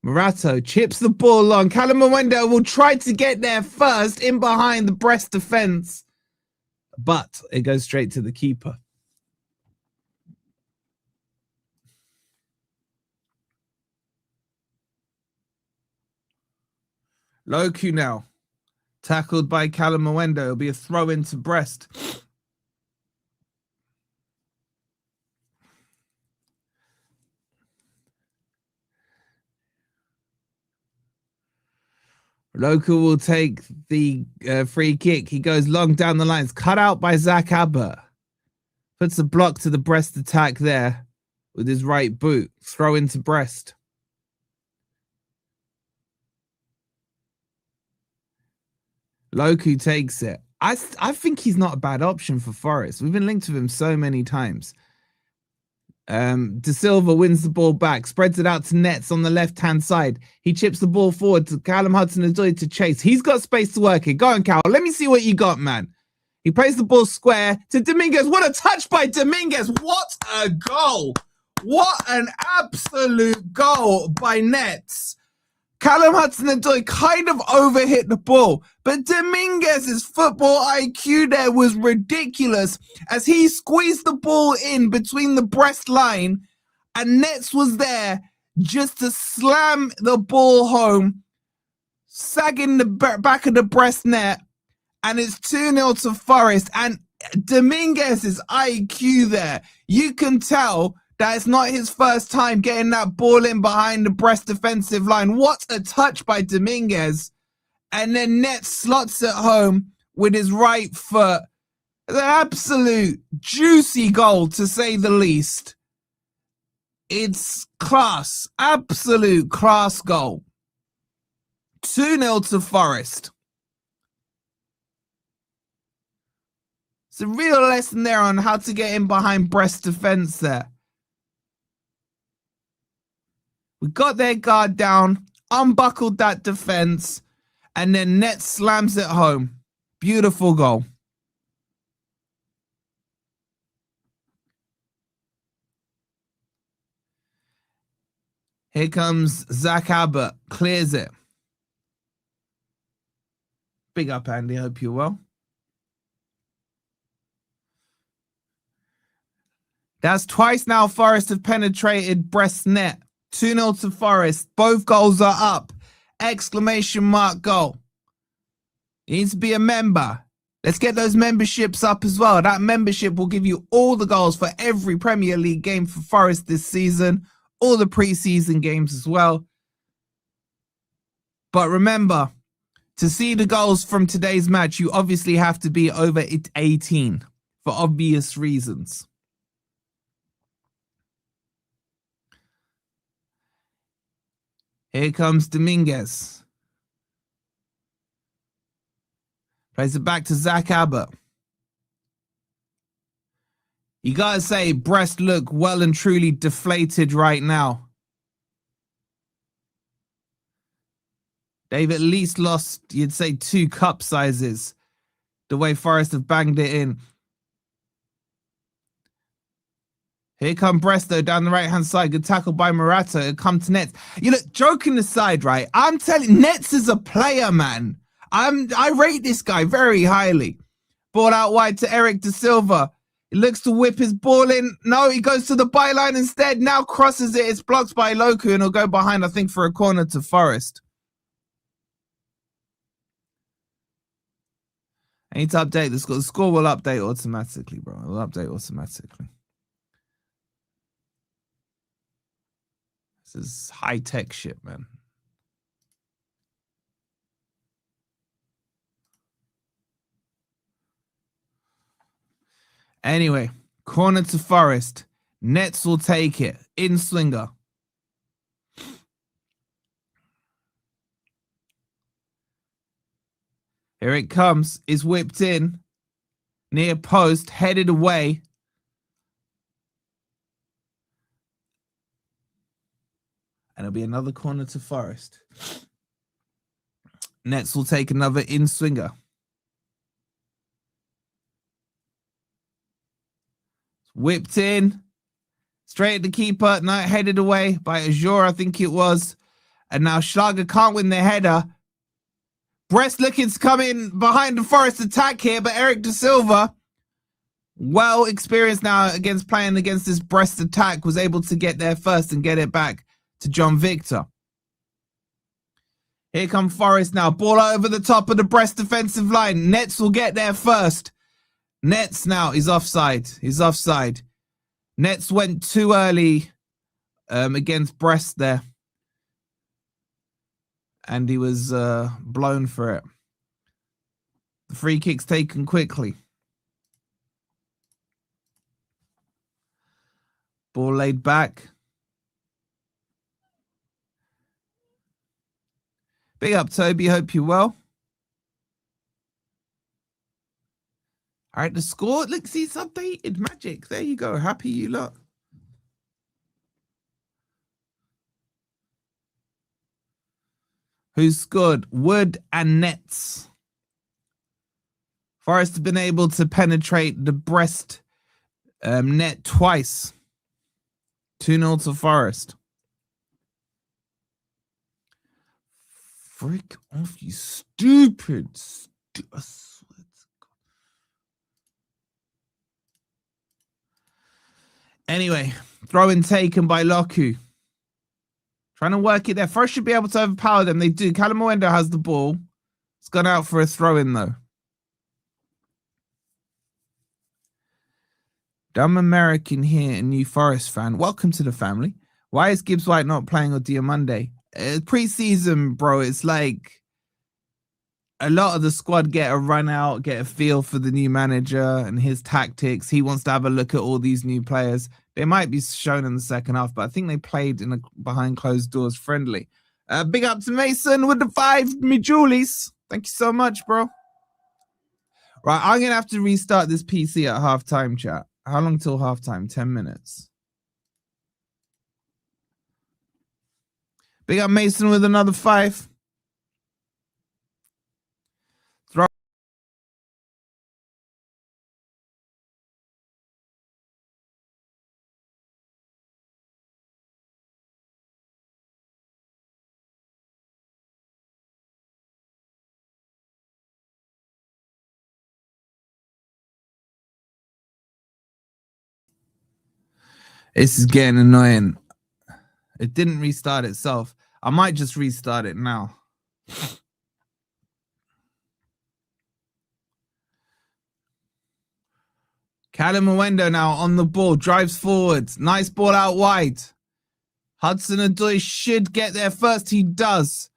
Morato chips the ball long. Callum Mwendo will try to get there first in behind the Brest defense. But it goes straight to the keeper. Loku now. Tackled by Callum Mwendo. It'll be a throw into Brest. Loku will take the free kick. He goes long down the lines. Cut out by Zach Abbott. Puts a block to the Brest attack there with his right boot. Throw into Brest. Loku takes it. I think he's not a bad option for Forest. We've been linked with him so many times. De Silva wins the ball back, spreads it out to Nets on the left-hand side. He chips the ball forward to Callum Hudson-Odoi to chase. He's got space to work it. Go on, Cal. Let me see what you got, man. He plays the ball square to Dominguez. What a touch by Dominguez. What a goal. What an absolute goal by Nets. Callum Hudson-Odoi kind of overhit the ball, but Dominguez's football IQ there was ridiculous as he squeezed the ball in between the Brest line, and Nets was there just to slam the ball home, sagging the back of the Brest net. And it's 2-0 to Forest. And Dominguez's IQ there. You can tell that it's not his first time getting that ball in behind the Brest defensive line. What a touch by Dominguez. And then Net slots it home with his right foot. An absolute juicy goal, to say the least. It's class. Absolute class goal. 2-0 to Forest. It's a real lesson there on how to get in behind Brest defence there. We got their guard down, unbuckled that defence, and then Net slams it home. Beautiful goal. Here comes Zach Abbott, clears it. Big up, Andy, hope you're well. That's twice now Forest have penetrated Brest net. 2-0 to Forest. Both goals are up. Exclamation mark goal. You need to be a member. Let's get those memberships up as well. That membership will give you all the goals for every Premier League game for Forest this season. All the pre-season games as well. But remember, to see the goals from today's match, you obviously have to be over 18 for obvious reasons. Here comes Dominguez. Plays it back to Zach Abbott. You gotta say, Brest look well and truly deflated right now. They've at least lost, you'd say, 2 cup sizes. The way Forest have banged it in. Here come Brest, though, down the right-hand side. Good tackle by Morata. It'll come to Nets. You look, joking aside, right? I'm telling you, Nets is a player, man. I rate this guy very highly. Ball out wide to Eric De Silva. He looks to whip his ball in. No, he goes to the byline instead. Now crosses it. It's blocked by Loku, and he'll go behind, I think, for a corner to Forest. I need to update the score. The score will update automatically, bro. It will update automatically. This is high-tech shit, man. Anyway, corner to Forest. Nets will take it. In swinger. Here it comes. Is whipped in. Near post. Headed away. And it'll be another corner to Forest. Nets will take another in swinger. Whipped in. Straight at the keeper. No, headed away by Azure, I think it was. And now Schlager can't win the header. Brest looking to come in behind the Forest attack here, but Eric De Silva, well experienced now against playing against this Brest attack, was able to get there first and get it back to John Victor. Here come Forest now. Ball over the top of the Brest defensive line. Nets will get there first. Nets now is offside. He's offside. Nets went too early against Brest there. And he was blown for it. The free kick's taken quickly. Ball laid back. Big up, Toby. Hope you're well. All right, the score. Look, see, it's updated. Magic. There you go. Happy you lot. Who scored? Wood and Nets. Forest have been able to penetrate the Brest net twice. 2-0 to Forest. Freak off, you stupid. I swear to God. Anyway, throw-in taken by Loku. Trying to work it there. Forest should be able to overpower them. They do. Callum Owendo has the ball. It's gone out for a throw-in, though. Dumb American here, a new Forest fan. Welcome to the family. Why is Gibbs White not playing on Diamande? Pre-season, bro. It's like a lot of the squad get a run out, get a feel for the new manager and his tactics. He wants to have a look at all these new players. They might be shown in the second half, but I think they played in a behind closed doors friendly. Big up to Mason with the 5 me Julies. Thank you so much, bro. Right, I'm going to have to restart this PC at halftime, chat. How long till halftime? 10 minutes. Big up Mason with another 5. Throw. This is getting annoying. It didn't restart itself. I might just restart it now. Callum Mwendo now on the ball, drives forward. Nice ball out wide. Hudson-Odoi should get there first. He does.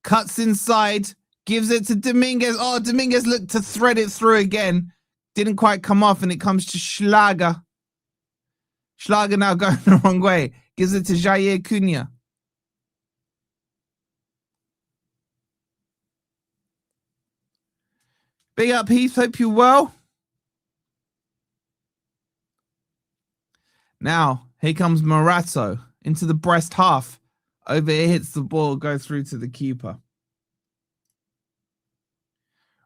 Cuts inside, gives it to Dominguez. Oh, Dominguez looked to thread it through again. Didn't quite come off, and it comes to Schlager. Schlager now going the wrong way. Gives it to Jair Cunha. Big up, Heath. Hope you're well. Now, here comes Morato into the Brest half. Over here hits the ball, goes through to the keeper.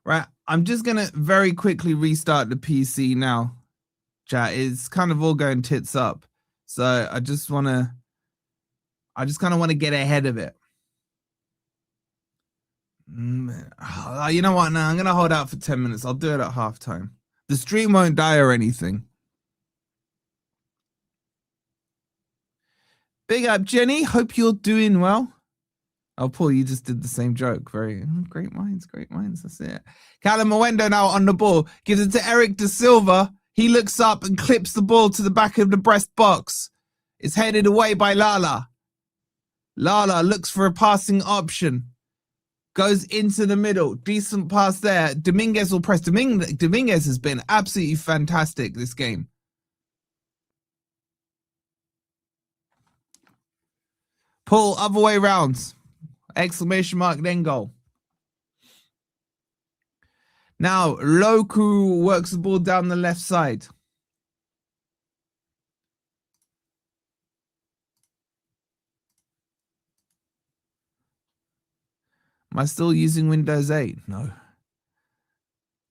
Right, I'm just going to very quickly restart the PC now. Chat, it's kind of all going tits up. So I just kind of want to get ahead of it. You know what? No, I'm going to hold out for 10 minutes. I'll do it at halftime. The stream won't die or anything. Big up, Jenny. Hope you're doing well. Oh, Paul, you just did the same joke. Very great minds, great minds. That's it. Callum Mwendo now on the ball. Gives it to Eric Da Silva. He looks up and clips the ball to the back of the Brest box. It's headed away by Lala. Lala looks for a passing option. Goes into the middle. Decent pass there. Dominguez will press. Dominguez has been absolutely fantastic this game. Paul, other way round. Exclamation mark, then goal. Now, Loku works the ball down the left side. Am I still using Windows 8? No.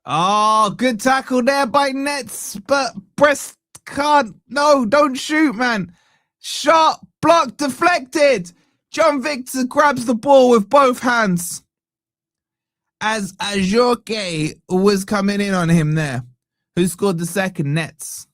Oh, good tackle there by Nets, but Brest can't. No, don't shoot, man. Shot, blocked, deflected. John Victor grabs the ball with both hands as Ajorque was coming in on him there. Who scored the second? Nets.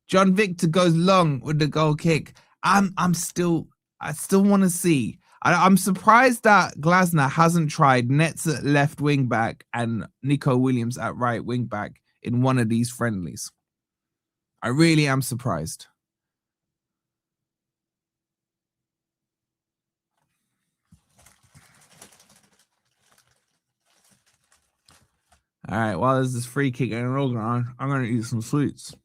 John Victor goes long with the goal kick. I still want to see. I'm surprised that Glasner hasn't tried Nets at left wing back and Nico Williams at right wing back in one of these friendlies. I really am surprised. All right, while there's this free kick and roll on, I'm going to eat some sweets.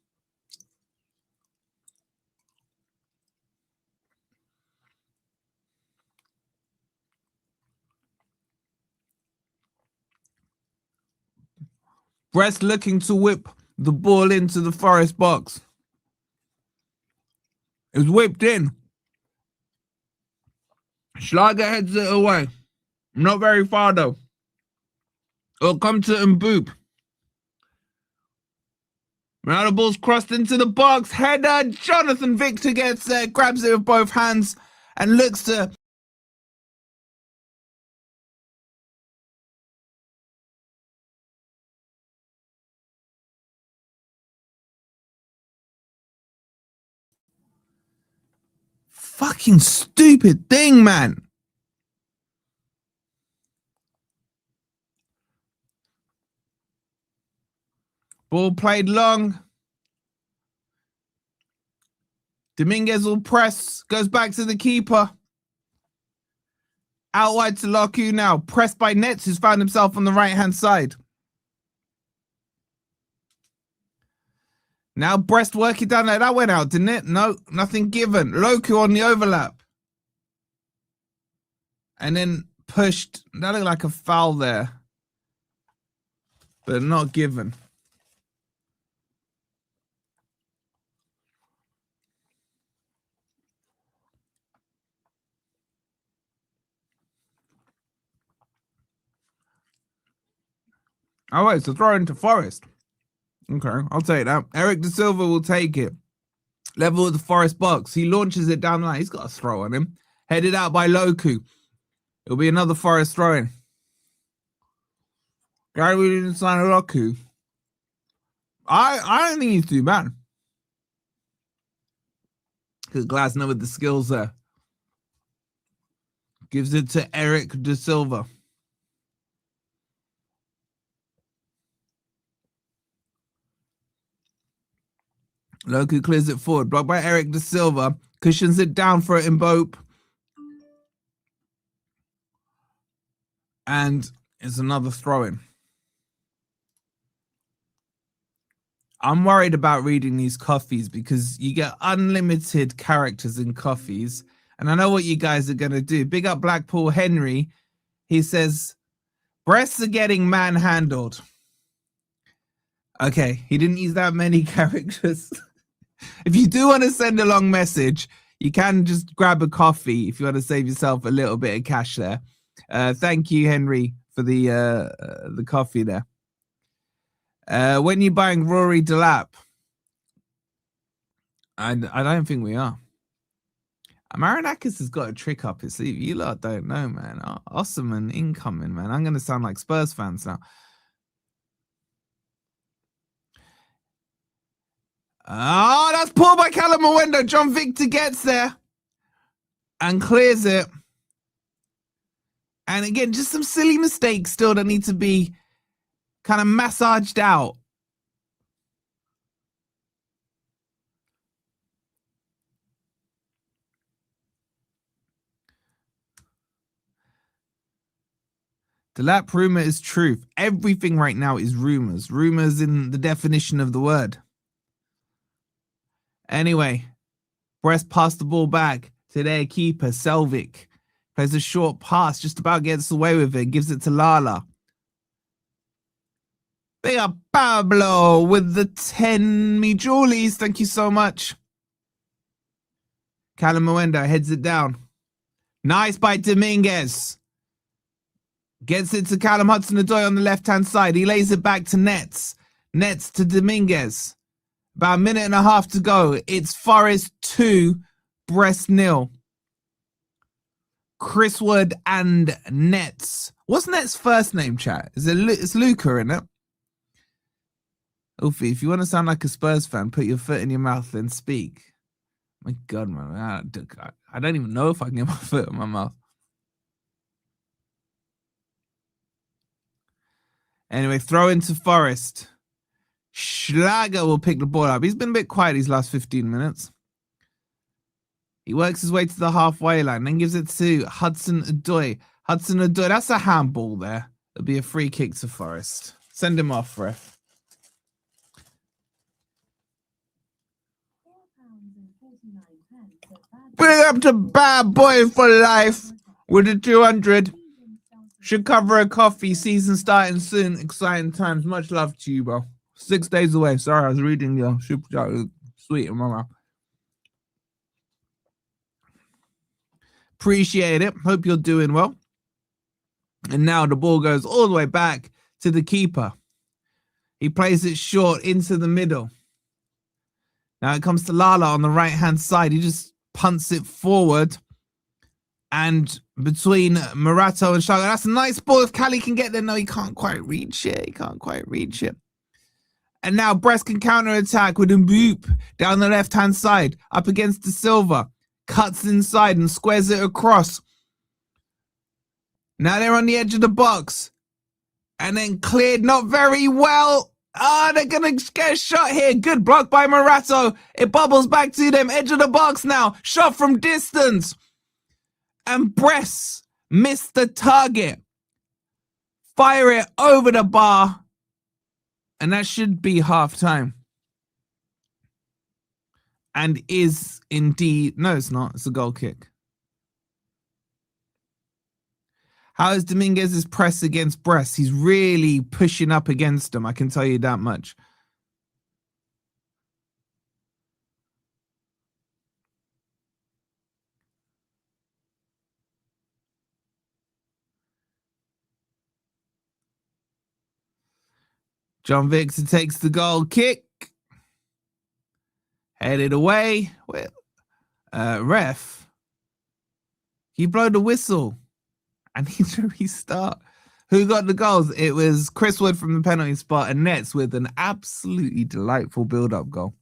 Brest looking to whip the ball into the Forest box. It's whipped in. Schlager heads it away. Not very far, though. It'll come to Mboop. Now the ball's crossed into the box. Header. Jonathan Victor gets there, grabs it with both hands, and looks to... Fucking stupid thing, man. Ball played long. Dominguez will press. Goes back to the keeper. Out wide to Loku now. Pressed by Nets, who's found himself on the right-hand side. Now Brest working down there. That went out, didn't it? No, nothing given. Loku on the overlap. And then pushed. That looked like a foul there. But not given. Oh, wait, so throw into Forest. Okay, I'll take that. Eric De Silva will take it. Level with the Forest box. He launches it down the line. He's got a throw on him. Headed out by Loku. It'll be another Forest throw-in. Gary didn't sign a Loku. I don't think he's too bad. Because Glasner with the skills there. Gives it to Eric De Silva. Loku clears it forward. Blocked by Eric De Silva. Cushions it down for it in Bope. And it's another throw-in. I'm worried about reading these coffees because you get unlimited characters in coffees. And I know what you guys are going to do. Big up Blackpool Henry. He says, breasts are getting manhandled. Okay, he didn't use that many characters. If you do want to send a long message, you can just grab a coffee if you want to save yourself a little bit of cash there. Thank you, Henry, for the coffee there. When you're buying Rory Delap, I don't think we are. Marinakis has got a trick up his sleeve. You lot don't know, man. Osman incoming, man. I'm going to sound like Spurs fans now. Oh, that's pulled by Callum Mwendo. John Victor gets there and clears it. And again, just some silly mistakes still that need to be kind of massaged out. Delap rumor is truth. Everything right now is rumors. Rumors in the definition of the word. Anyway, Brest passed the ball back to their keeper, Selvik. Plays a short pass, just about gets away with it. Gives it to Lala. Big up Pablo with the 10 me Julies. Thank you so much. Callum Mwendo heads it down. Nice by Dominguez. Gets it to Callum Hudson-Odoi on the left-hand side. He lays it back to Nets. Nets to Dominguez. About a minute and a half to go. It's Forest 2, Brest 0. Chris Wood and Nets. What's Nets' first name, chat? It's Luca, isn't it? Wolfie, if you want to sound like a Spurs fan, put your foot in your mouth and speak. My God, man. I don't even know if I can get my foot in my mouth. Anyway, throw into Forest. Schlager will pick the ball up. He's been a bit quiet these last 15 minutes. He works his way to the halfway line, then gives it to Hudson-Odoi. Hudson-Odoi, that's a handball there. It'll be a free kick to Forest. Send him off, ref. Bring up to Bad Boy for Life with the 200. Should cover a coffee. Season starting soon. Exciting times. Much love to you, bro. 6 days away. Sorry, I was reading your super chat. Sweet in my mouth. Appreciate it. Hope you're doing well. And now the ball goes all the way back to the keeper. He plays it short into the middle. Now it comes to Lala on the right-hand side. He just punts it forward. And between Morato and Shaga, that's a nice ball. If Cali can get there, no, he can't quite reach it. He can't quite reach it. And now Brest can counter-attack with a boop down the left-hand side, up against De Silva. Cuts inside and squares it across. Now they're on the edge of the box. And then cleared not very well. Ah, they're going to get a shot here. Good block by Morato. It bubbles back to them. Edge of the box now. Shot from distance. And Brest missed the target. Fire it over the bar. And that should be half time. And is indeed... No, it's not. It's a goal kick. How is Dominguez's press against Brest? He's really pushing up against them. I can tell you that much. John Victor takes the goal kick. Headed away. Ref. He blew the whistle. I need to restart. Who got the goals? It was Chris Wood from the penalty spot and Nets with an absolutely delightful build-up goal.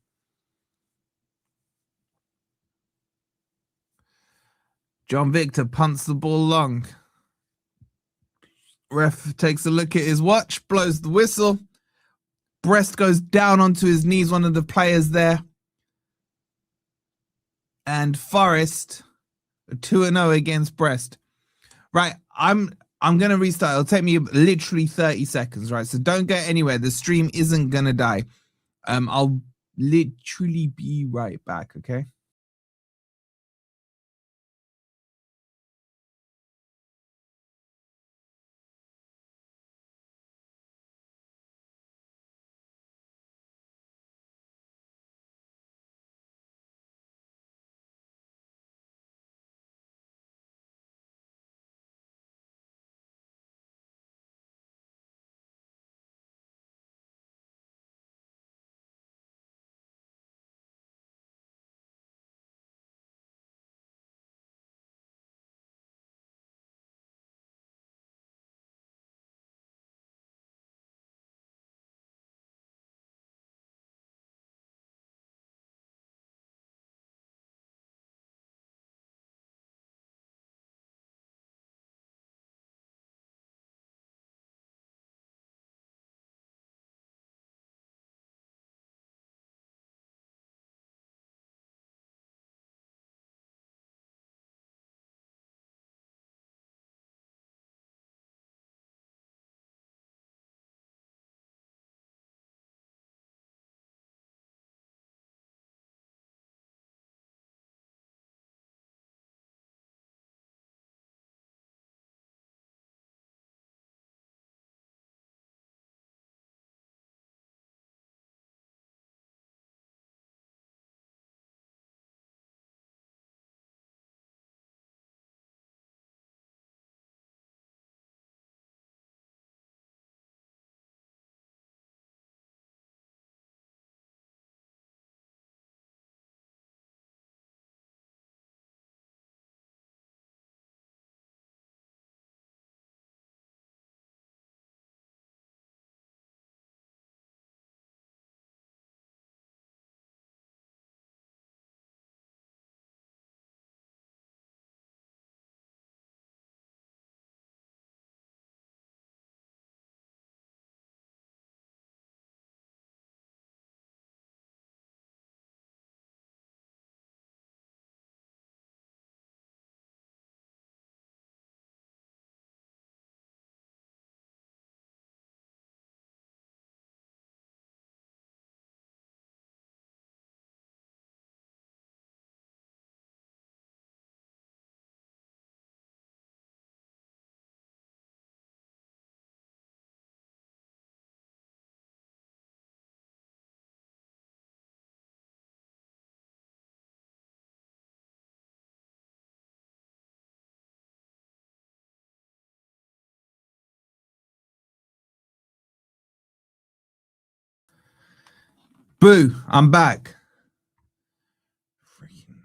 John Victor punts the ball long. Ref takes a look at his watch, blows the whistle. Brest goes down onto his knees, one of the players there. And Forest, 2-0 against Brest. Right, I'm going to restart. It'll take me literally 30 seconds, right? So don't go anywhere. The stream isn't going to die. I'll literally be right back, okay? Boo, I'm back. Freaking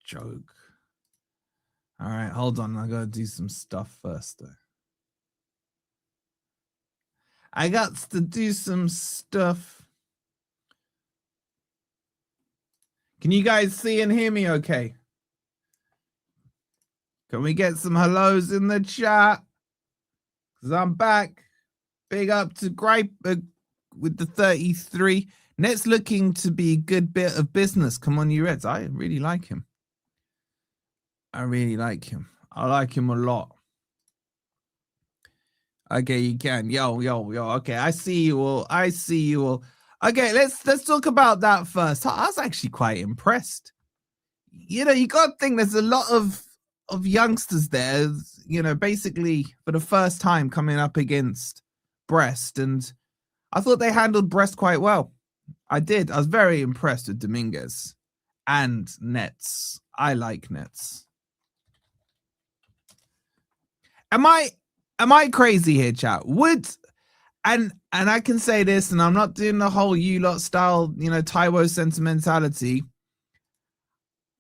joke. All right, hold on. I got to do some stuff first, though. I got to do some stuff. Can you guys see and hear me okay? Can we get some hellos in the chat? Because I'm back. Big up to with the 33. Nets looking to be a good bit of business. Come on, you Reds. I really like him. I really like him. I like him a lot. Okay, you can. Yo. Okay, I see you all. Okay, let's talk about that first. I was actually quite impressed. You know, you got to think there's a lot of youngsters there, you know, basically for the first time coming up against Brest. And I thought they handled Brest quite well. I did. I was very impressed with Dominguez and Nets. I like Nets. Am I crazy here, chat? And I can say this, and I'm not doing the whole you lot style, you know, Taiwo sentimentality,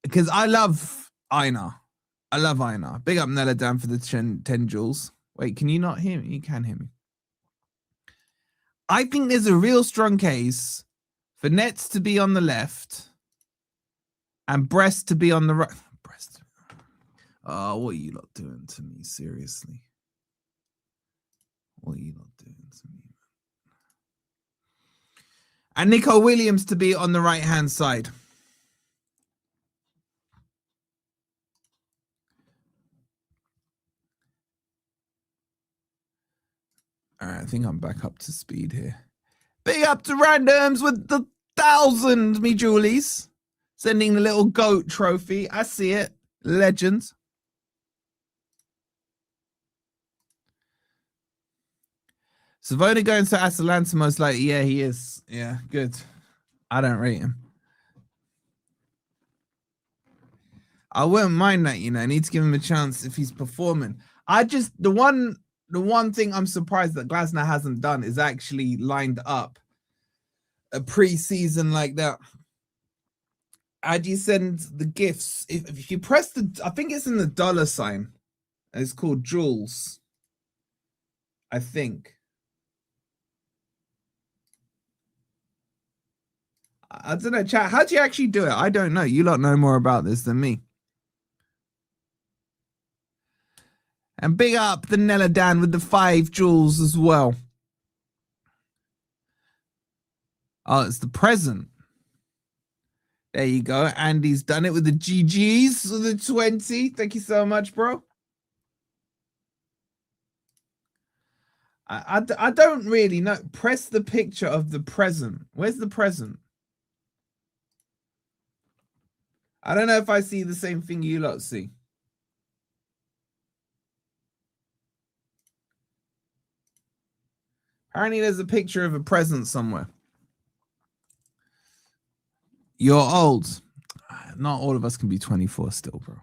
because I love Einar. I love Einar. Big up Nella Dan for the 10 jewels. Wait, can you not hear me? You can hear me. I think there's a real strong case for Nets to be on the left and Brest to be on the right. Brest. Oh, what are you lot doing to me? Seriously. What are you lot doing to me? And Nico Williams to be on the right-hand side. All right, I think I'm back up to speed here. Big up to Randoms with the 1,000, me Julies. Sending the little goat trophy. I see it. Legends. Savona going to Atalanta most likely. Yeah, he is. Yeah, good. I don't rate him. I wouldn't mind that, you know. I need to give him a chance if he's performing. The one thing I'm surprised that Glasner hasn't done is actually lined up a pre-season like that. How do you send the gifts? If you press I think it's in the $sign. It's called Jules. I think. I don't know, chat. How do you actually do it? I don't know. You lot know more about this than me. And big up the Nella Dan with the 5 jewels as well. Oh, it's the present. There you go. Andy's done it with the GGs for the 20. Thank you so much, bro. I don't really know. Press the picture of the present. Where's the present? I don't know if I see the same thing you lot see. Apparently there's a picture of a present somewhere. You're old. Not all of us can be 24 still, bro.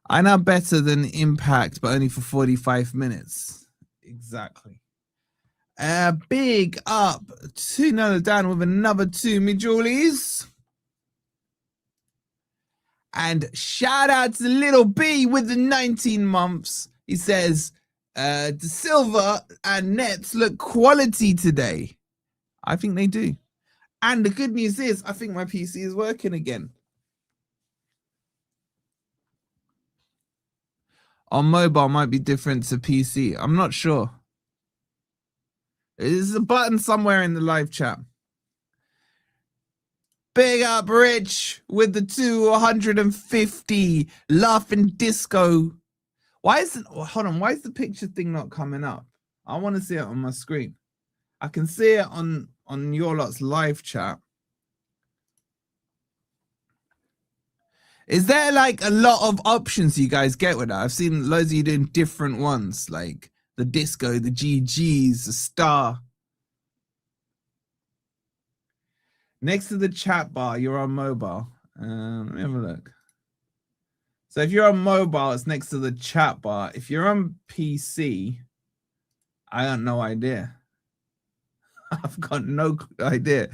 I know better than Impact, but only for 45 minutes. Exactly. Big up to Nella Dan with another 2 me Julies. And shout out to Little B with the 19 months. He says, De Silva and Nets look quality today. I think they do. And the good news is, I think my PC is working again. On mobile might be different to PC. I'm not sure. There's a button somewhere in the live chat. Big up Rich with the 250 laughing disco. Why is the picture thing not coming up? I want to see it on my screen. I can see it on your lot's live chat. Is there like a lot of options you guys get with that? I've seen loads of you doing different ones, like the disco, the GGs, the star. Next to the chat bar, you're on mobile. Let me have a look. So if you're on mobile, it's next to the chat bar. If you're on PC, I got no idea. I've got no idea.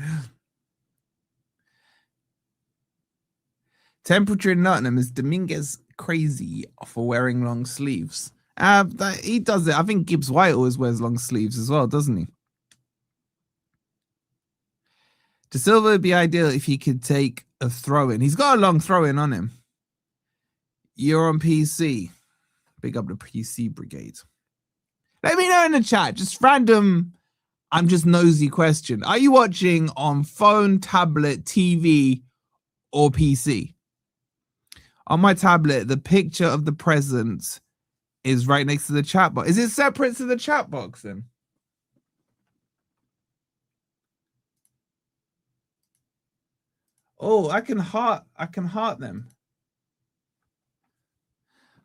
Temperature in Nottingham is Dominguez crazy for wearing long sleeves. He does it. I think Gibbs White always wears long sleeves as well, doesn't he? De Silva would be ideal if he could take a throw-in. He's got a long throw-in on him. You're on PC. Big up the PC brigade. Let me know in the chat. Just random I'm just nosy question. Are you watching on phone, tablet, TV, or PC? On my tablet, the picture of the presents is right next to the chat box. Is it separate to the chat box then? Oh, I can heart them.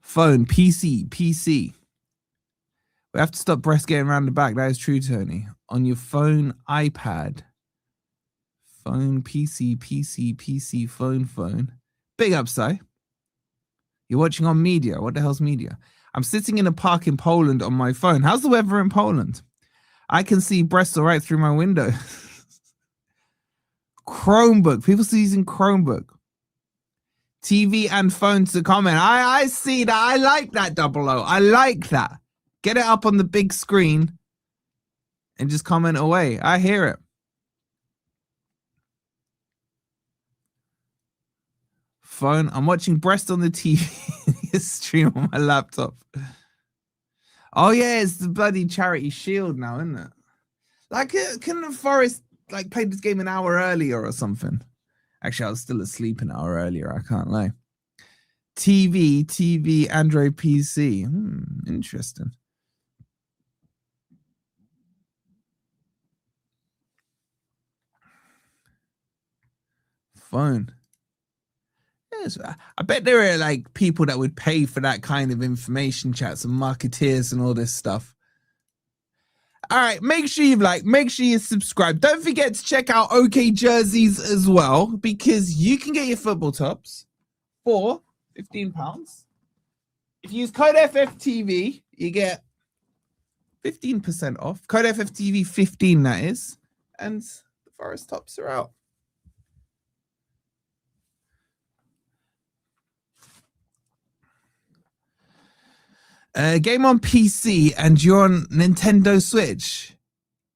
Phone, PC. We have to stop Brest getting around the back. That is true, Tony. On your phone, iPad. Phone, PC, phone. Big up, Si. You're watching on media. What the hell's media? I'm sitting in a park in Poland on my phone. How's the weather in Poland? I can see Brest all right through my window. Chromebook. People still using Chromebook. TV and phone to comment. I see that. I like that, 00. I like that. Get it up on the big screen and just comment away. I hear it. Phone. I'm watching Brest on the TV stream on my laptop. Oh yeah, it's the bloody Charity Shield now, isn't it? Like, can the Forest like play this game an hour earlier or something? Actually, I was still asleep an hour earlier. I can't lie. TV, Android PC. Interesting. Phone. Yes, I bet there are like people that would pay for that kind of information, chats and marketeers and all this stuff. All right, make sure you like, make sure you subscribe. Don't forget to check out OK Jerseys as well, because you can get your football tops for £15. If you use code FFTV, you get 15% off. Code FFTV 15, that is. And the Forest tops are out. Game on PC and you're on Nintendo Switch.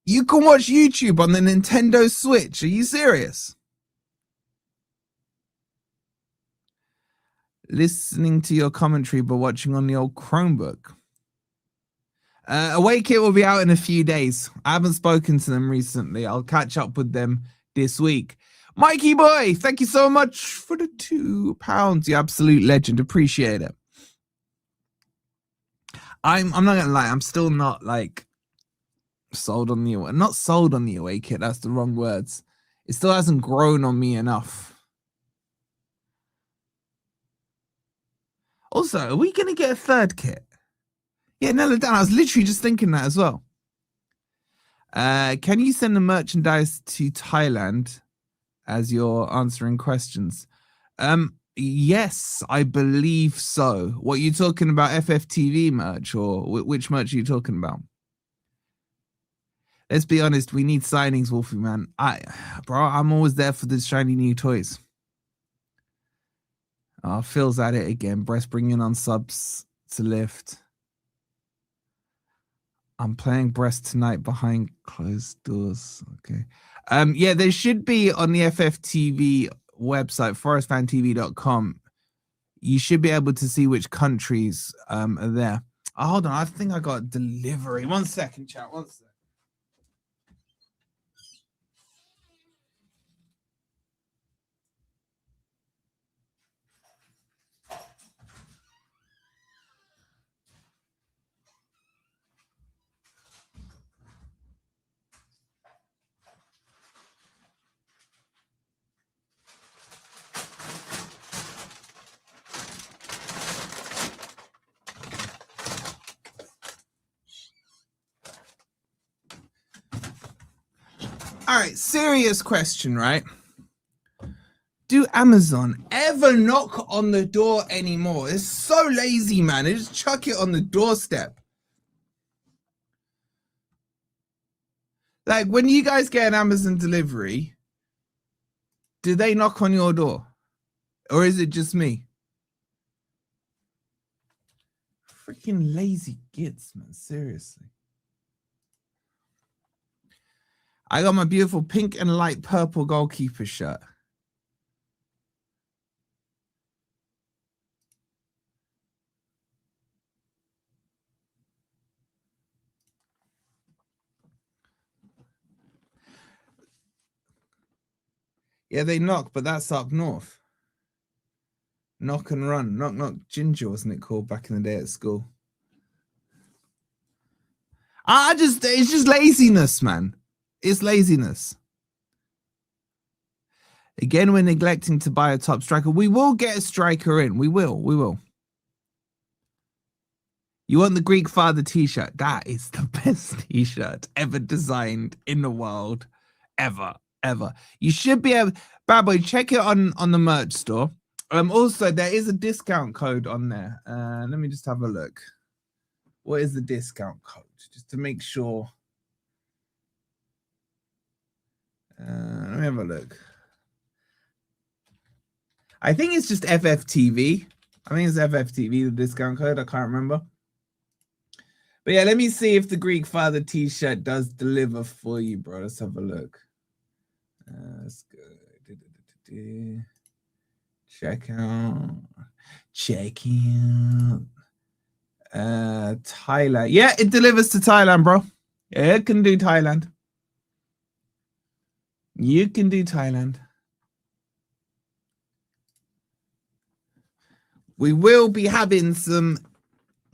You can watch YouTube on the Nintendo Switch. Are you serious? Listening to your commentary but watching on the old Chromebook. Awake It will be out in a few days. I haven't spoken to them recently. I'll catch up with them this week. Mikey boy, thank you so much for the £2. You absolute legend. Appreciate it. I'm not gonna lie, I'm still not like sold on the Awake It, that's the wrong words. It still hasn't grown on me enough. Also, are we gonna get a third kit? Yeah, no, Dan, I was literally just thinking that as well. Can you send the merchandise to Thailand as you're answering questions? Yes, I believe so. What are you talking about, FFTV merch, or which merch are you talking about? Let's be honest, we need signings, Wolfie, man. I'm always there for the shiny new toys. Phil's at it again. Brest bringing on subs to lift. I'm playing Brest tonight behind closed doors. Okay. Yeah, there should be on the FFTV website, forestfantv.com. You should be able to see which countries are there. Oh, hold on. I think I got delivery. 1 second, chat. 1 second. All right, serious question, right? Do Amazon ever knock on the door anymore? It's so lazy, man. They just chuck it on the doorstep. Like, when you guys get an Amazon delivery, do they knock on your door? Or is it just me? Freaking lazy gits, man. Seriously. I got my beautiful pink and light purple goalkeeper shirt. Yeah, they knock, but that's up north. Knock and run. Knock, knock, ginger, wasn't it called back in the day at school? It's just laziness, man. It's laziness. Again, we're neglecting to buy a top striker. We will get a striker in. We will. You want the Greek father t-shirt? That is the best t-shirt ever designed in the world. Ever. You should be able... Bad boy, check it on the merch store. Also, there is a discount code on there. Let me just have a look. What is the discount code? Just to make sure. Let me have a look. I think it's just FFTV. I think it's FFTV, the discount code. I can't remember. But yeah, let me see if the Greek father t-shirt does deliver for you, bro. Let's have a look. Let's go. Check out. Thailand. Yeah, it delivers to Thailand, bro. Yeah, it can do Thailand. You can do Thailand. We will be having some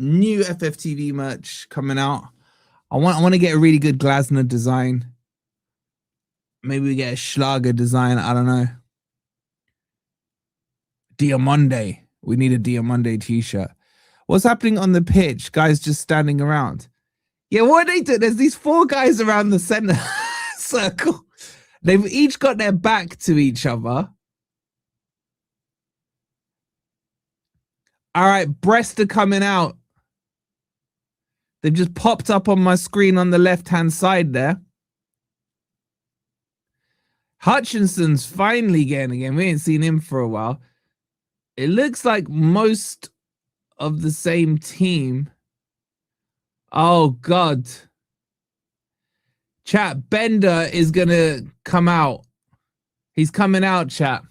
new FFTV merch coming out. I want to get a really good Glasner design. Maybe we get a Schlager design. I don't know. Diamande. We need a Diamande t-shirt. What's happening on the pitch? Guys just standing around. Yeah, what are they doing? There's these 4 guys around the center circle. They've each got their back to each other. All right, Brest are coming out. They've just popped up on my screen on the left-hand side there. Hutchinson's finally getting again. We ain't seen him for a while. It looks like most of the same team. Oh, God. Chat, Bender is going to come out. He's coming out, chat.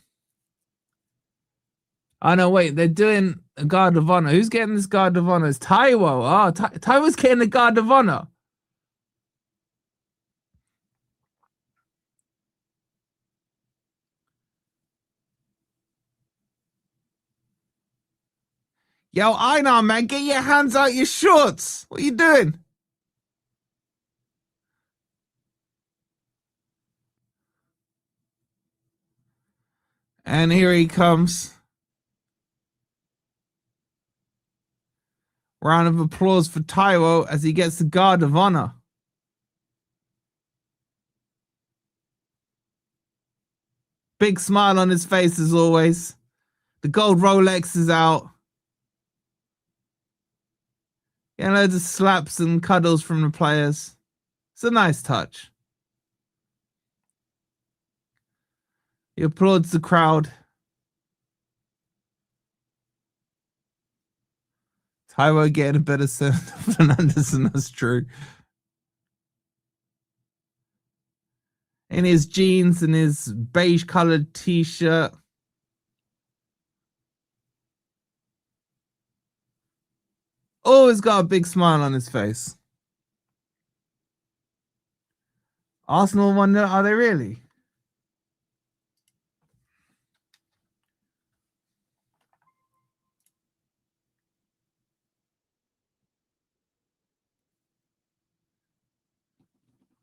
Oh, no, wait. They're doing a guard of honor. Who's getting this guard of honor? It's Taiwo. Oh, Taiwo's getting the guard of honor. Yo, Einar, man, get your hands out your shorts. What are you doing? And here he comes. Round of applause for Taiwo as he gets the guard of honor. Big smile on his face as always. The gold Rolex is out. Yeah, loads of slaps and cuddles from the players. It's a nice touch. He applauds the crowd. Taiwo getting a better set than Fernandez, and that's true. In his jeans and his beige colored t-shirt. Always got a big smile on his face. Arsenal wonder, are they really?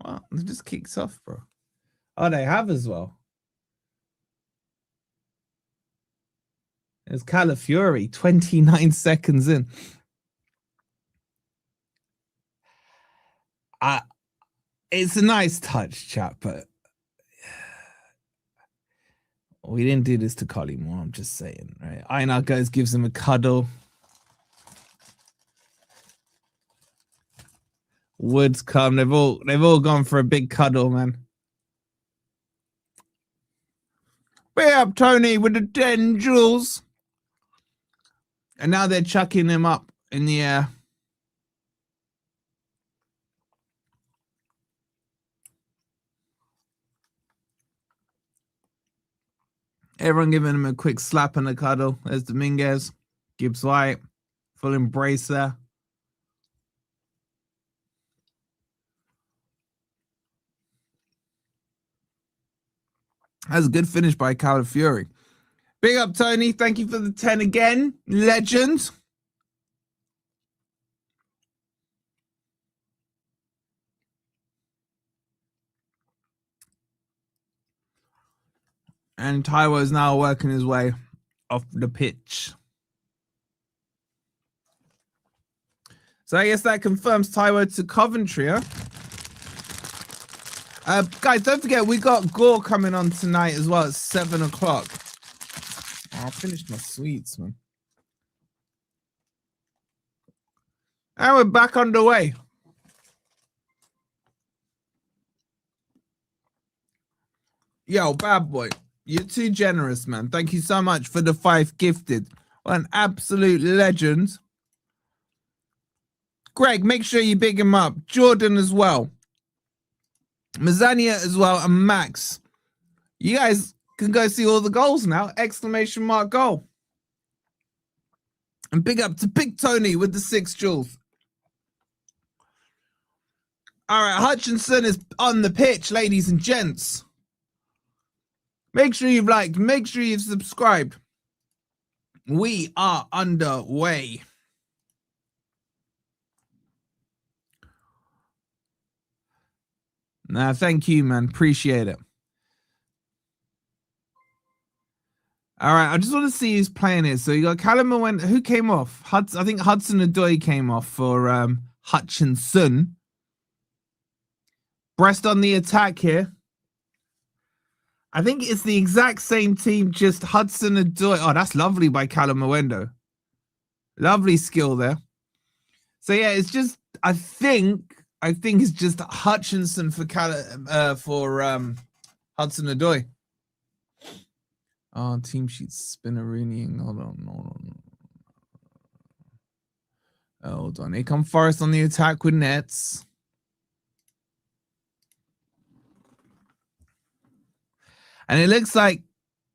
Well, it just kicks off, bro. Oh, they have as well. It's Calafiori, 29 seconds in. It's a nice touch, chat, but we didn't do this to Collymore. I'm just saying, right? Einar goes, gives him a cuddle. Woods come. They've all gone for a big cuddle, man. Way up, Tony, with the 10 jewels. And now they're chucking him up in the air. Everyone giving him a quick slap and a cuddle. There's Dominguez, Gibbs White, full embrace there. That's a good finish by Calafiori. Big up, Tony. Thank you for the 10 again. Legend. And Taiwo is now working his way off the pitch. So I guess that confirms Taiwo to Coventry, huh? Guys, don't forget, we got Gore coming on tonight as well at 7 o'clock. Oh, I finished my sweets, man. And we're back underway. Yo, bad boy. You're too generous, man. Thank you so much for the 5 gifted. What an absolute legend. Greg, make sure you big him up. Jordan as well. Mazania as well, and Max. You guys can go see all the goals now. Exclamation mark goal. And big up to Big Tony with the 6 jewels. All right, Hutchinson is on the pitch, ladies and gents. Make sure you've liked. Make sure you've subscribed. We are underway. Nah, thank you, man. Appreciate it. All right, I just want to see who's playing it. So you got Callum Mwenda. Who came off? I think Hudson-Odoi came off for Hutchinson. Brest on the attack here. I think it's the exact same team, just Hudson-Odoi. Oh, that's lovely by Callum Mwenda. Lovely skill there. So yeah, it's just I think it's just Hutchinson for Hudson-Odoi. Oh, team sheet spinnerooning. Hold on. Here come Forest on the attack with nets. And it looks like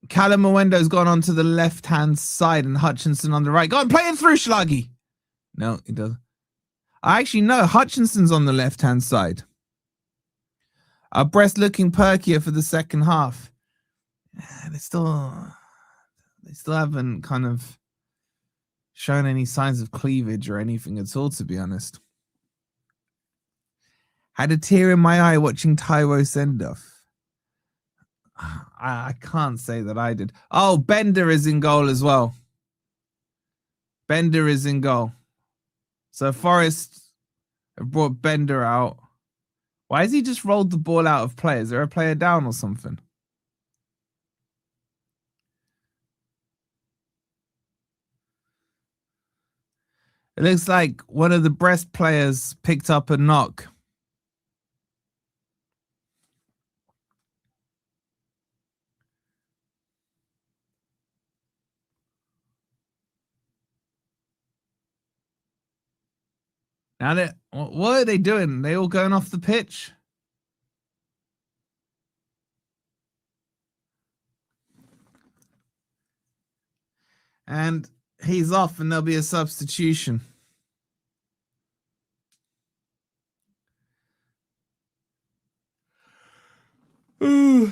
Callum Mwendo's gone onto the left-hand side and Hutchinson on the right. Go on, play it through, Schlaggy. No, he doesn't. Actually, no, Hutchinson's on the left-hand side. Brest looking perkier for the second half. They still haven't kind of shown any signs of cleavage or anything at all, to be honest. Had a tear in my eye watching Taiwo send off. I can't say that I did. Oh, Bender is in goal as well. Bender is in goal. So Forest have brought Bender out. Why has he just rolled the ball out of play? Is there a player down or something? It looks like one of the Brest players picked up a knock. Now, what are they doing? They all going off the pitch? And he's off, and there'll be a substitution. Ooh.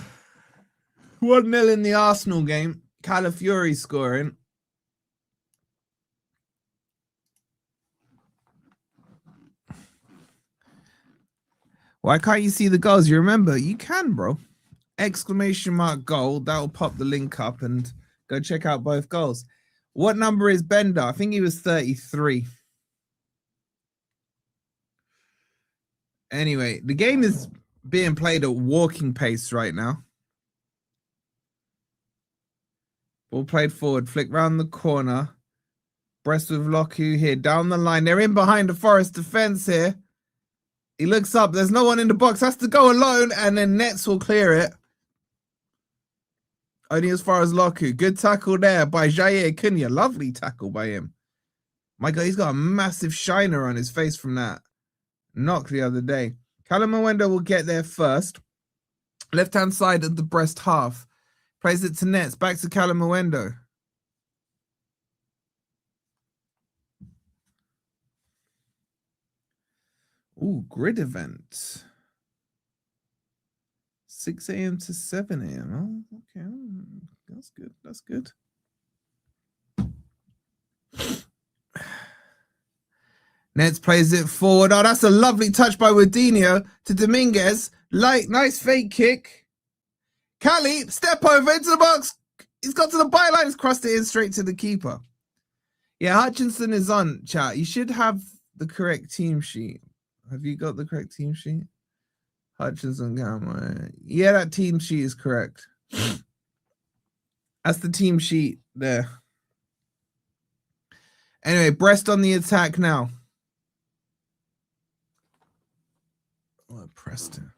1-0 in the Arsenal game. Calafiori scoring. Why can't you see the goals? You remember? You can, bro. Exclamation mark goal. That'll pop the link up and go check out both goals. What number is Bender? I think he was 33. Anyway, the game is being played at walking pace right now. Ball played forward. Flick round the corner. Brest with Loku here. Down the line. They're in behind the Forest defense here. He looks up. There's no one in the box. Has to go alone, and then Nets will clear it. Only as far as Loku. Good tackle there by Jair Cunha. Lovely tackle by him. My God, he's got a massive shiner on his face from that knock the other day. Callum Mwenda will get there first. Left-hand side of the Brest half. Plays it to Nets. Back to Callum Mwenda. Ooh, grid event. 6 a.m. to 7 a.m. Oh, okay. That's good. That's good. Nets plays it forward. Oh, that's a lovely touch by Wadinho to Dominguez. Nice fake kick. Cali, step over into the box. He's got to the byline. He's crossed it in straight to the keeper. Yeah, Hutchinson is on, chat. You should have the correct team sheet. Have you got the correct team sheet? Hutchinson, Gamma. Yeah, that team sheet is correct. That's the team sheet there. Anyway, Brest on the attack now. Oh, Preston.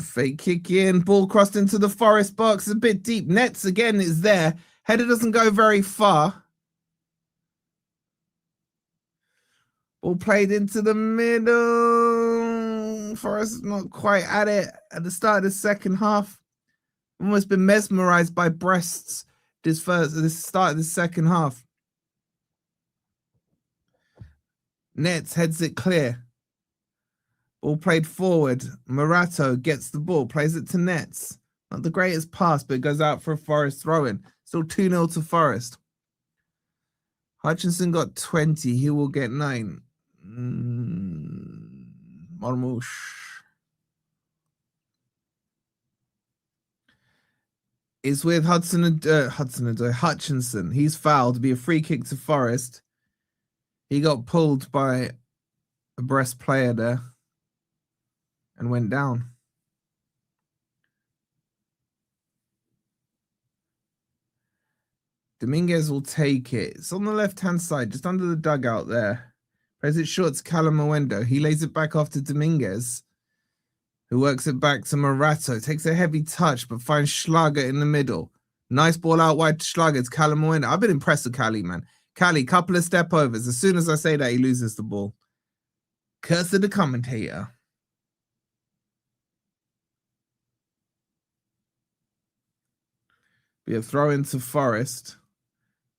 Fake kick in. Ball crossed into the Forest box. A bit deep. Nets again is there. Header doesn't go very far. Ball played into the middle. Forest not quite at it at the start of the second half. Almost been mesmerized by Brest's this start of the second half. Nets heads it clear. Ball played forward. Morato gets the ball, plays it to Nets. Not the greatest pass, but it goes out for a Forest throw-in. Still 2-0 to Forest. Hutchinson got 20. He will get 9. Marmouche. It's with Hutchinson. He's fouled to be a free kick to Forest. He got pulled by a Brest player there and went down. Dominguez will take it. It's on the left-hand side, just under the dugout there. Plays it short to Callum Mwendo. He lays it back off to Dominguez, who works it back to Morato. Takes a heavy touch, but finds Schlager in the middle. Nice ball out wide to Schlager. It's Callum Mwendo. I've been impressed with Cali, man. Cali, couple of step overs. As soon as I say that, he loses the ball. Curse of the commentator. We have throw into Forest.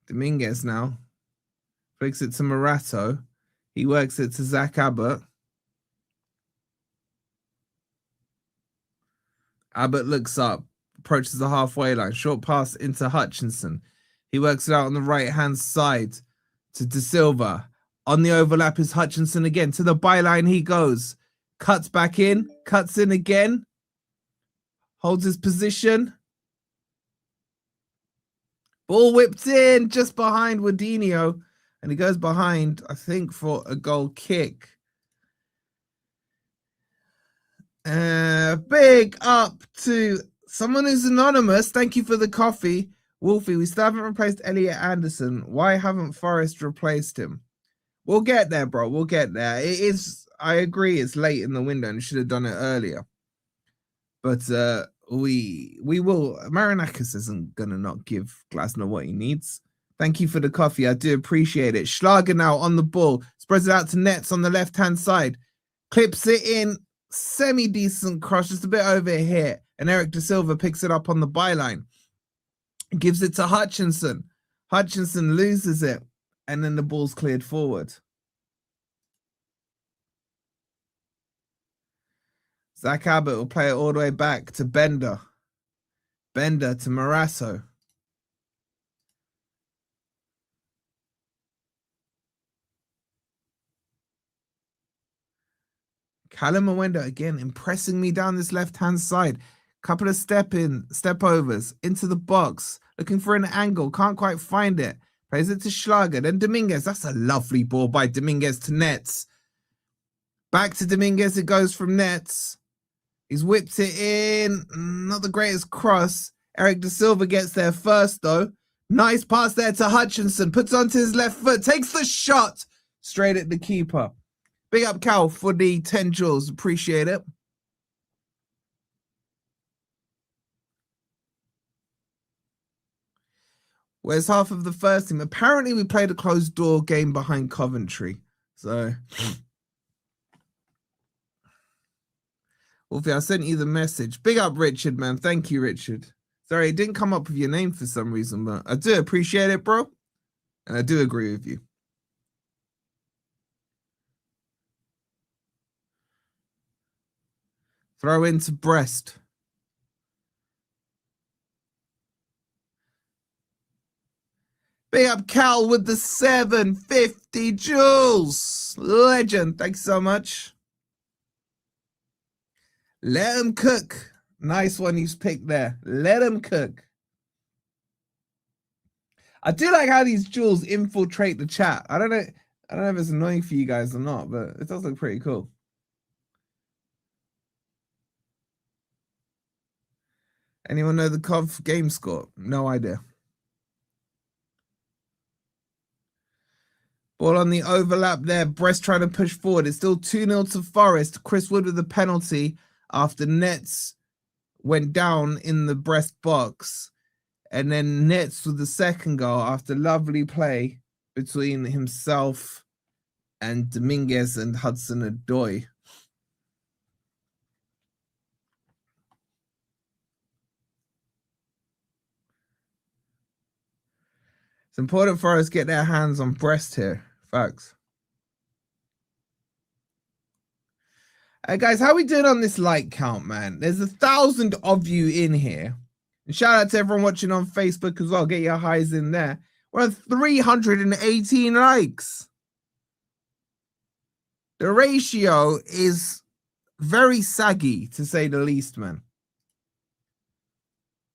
Dominguez now. Flicks it to Morato. He works it to Zach Abbott. Abbott looks up, approaches the halfway line. Short pass into Hutchinson. He works it out on the right-hand side to De Silva. On the overlap is Hutchinson again. To the byline he goes. Cuts back in. Cuts in again. Holds his position. Ball whipped in just behind Wadinho. And he goes behind, I think, for a goal kick. Big up to someone who's anonymous. Thank you for the coffee. Wolfie, we still haven't replaced Elliot Anderson. Why haven't Forest replaced him? We'll get there, bro. We'll get there. It is, I agree, it's late in the window and should have done it earlier. But we will. Marinakis isn't going to not give Glasner what he needs. Thank you for the coffee. I do appreciate it. Schlager now on the ball. Spreads it out to Nets on the left-hand side. Clips it in. Semi-decent cross, just a bit over here. And Eric De Silva picks it up on the byline. Gives it to Hutchinson. Hutchinson loses it. And then the ball's cleared forward. Zach Abbott will play it all the way back to Bender. Bender to Morato. Callum Mwendo again impressing me down this left-hand side. Couple of step overs into the box. Looking for an angle. Can't quite find it. Plays it to Schlager. Then Dominguez. That's a lovely ball by Dominguez to Nets. Back to Dominguez. It goes from Nets. He's whipped it in. Not the greatest cross. Eric De Silva gets there first, though. Nice pass there to Hutchinson. Puts onto his left foot. Takes the shot straight at the keeper. Big up, Cal, for the 10 jewels. Appreciate it. Where's half of the first team? Apparently, we played a closed door game behind Coventry. So, Wolfie, I sent you the message. Big up, Richard, man. Thank you, Richard. Sorry, it didn't come up with your name for some reason, but I do appreciate it, bro. And I do agree with you. Throw into Brest. Big up Cal with the 750 joules. Legend. Thanks so much. Let him cook. Nice one he's picked there. Let him cook. I do like how these jewels infiltrate the chat. I don't know if it's annoying for you guys or not, but it does look pretty cool. Anyone know the COV game score? No idea. Ball on the overlap there. Brest trying to push forward. It's still 2-0 to Forest. Chris Wood with the penalty after Nets went down in the Brest box. And then Nets with the second goal after lovely play between himself and Dominguez and Hudson-Odoi. It's important for us to get their hands on Brest here. Facts. Hey guys, how we doing on this like count, man? There's 1,000 of you in here. And shout out to everyone watching on Facebook as well. Get your highs in there. We're on 318 likes. The ratio is very saggy, to say the least, man.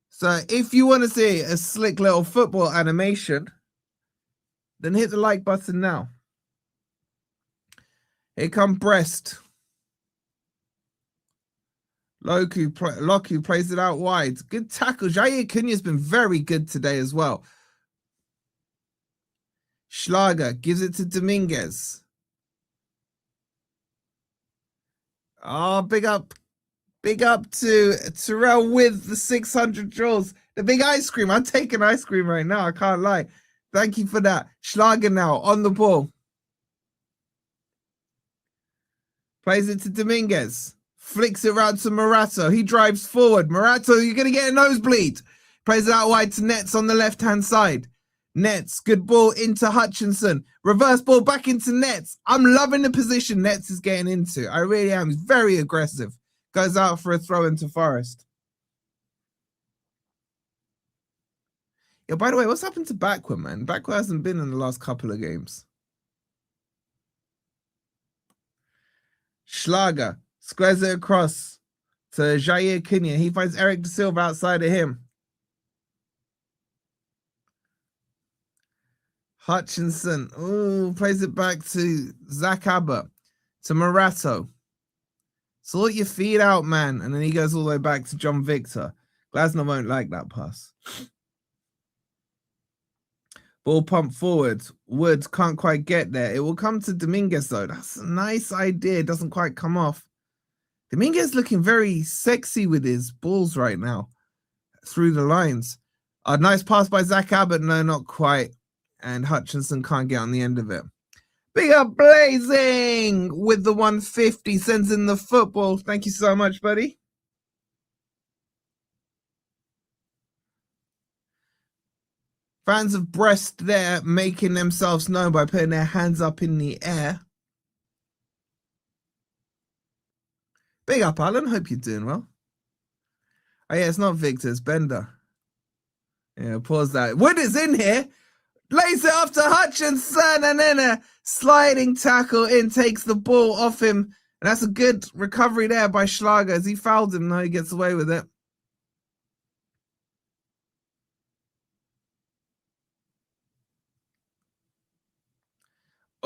So if you want to see a slick little football animation, then hit the like button now. Here come Brest. Loku plays it out wide. Good tackle. Jair Cunha's been very good today as well. Schlager gives it to Dominguez. Oh, big up to Terrell with the 600 draws. The big ice cream. I'm taking ice cream right now. I can't lie. Thank you for that. Schlager now on the ball. Plays it to Dominguez. Flicks it around to Morato. He drives forward. Morato, you're going to get a nosebleed. Plays it out wide to Nets on the left-hand side. Nets, good ball into Hutchinson. Reverse ball back into Nets. I'm loving the position Nets is getting into. I really am. He's very aggressive. Goes out for a throw into Forest. Yo, by the way, what's happened to Backward, man? Backward hasn't been in the last couple of games. Schlager squares it across to Jair Cunha. He finds Eric Da Silva outside of him. Hutchinson. Ooh, plays it back to Zach Abbott. To Morato. Sort your feet out, man. And then he goes all the way back to John Victor. Glasner won't like that pass. Ball pumped forward. Woods can't quite get there. It will come to Dominguez, though. That's a nice idea. It doesn't quite come off. Dominguez looking very sexy with his balls right now. Through the lines. A nice pass by Zach Abbott. No, not quite. And Hutchinson can't get on the end of it. Big up Blazing with the 150. Sends in the football. Thank you so much, buddy. Fans of Brest there making themselves known by putting their hands up in the air. Big up, Alan. Hope you're doing well. Oh, yeah, it's not Victor. It's Bender. Yeah, pause that. Wood is in here. Lays it off to Hutchinson. And then a sliding tackle in. Takes the ball off him. And that's a good recovery there by Schlager. As he fouled him. Now he gets away with it.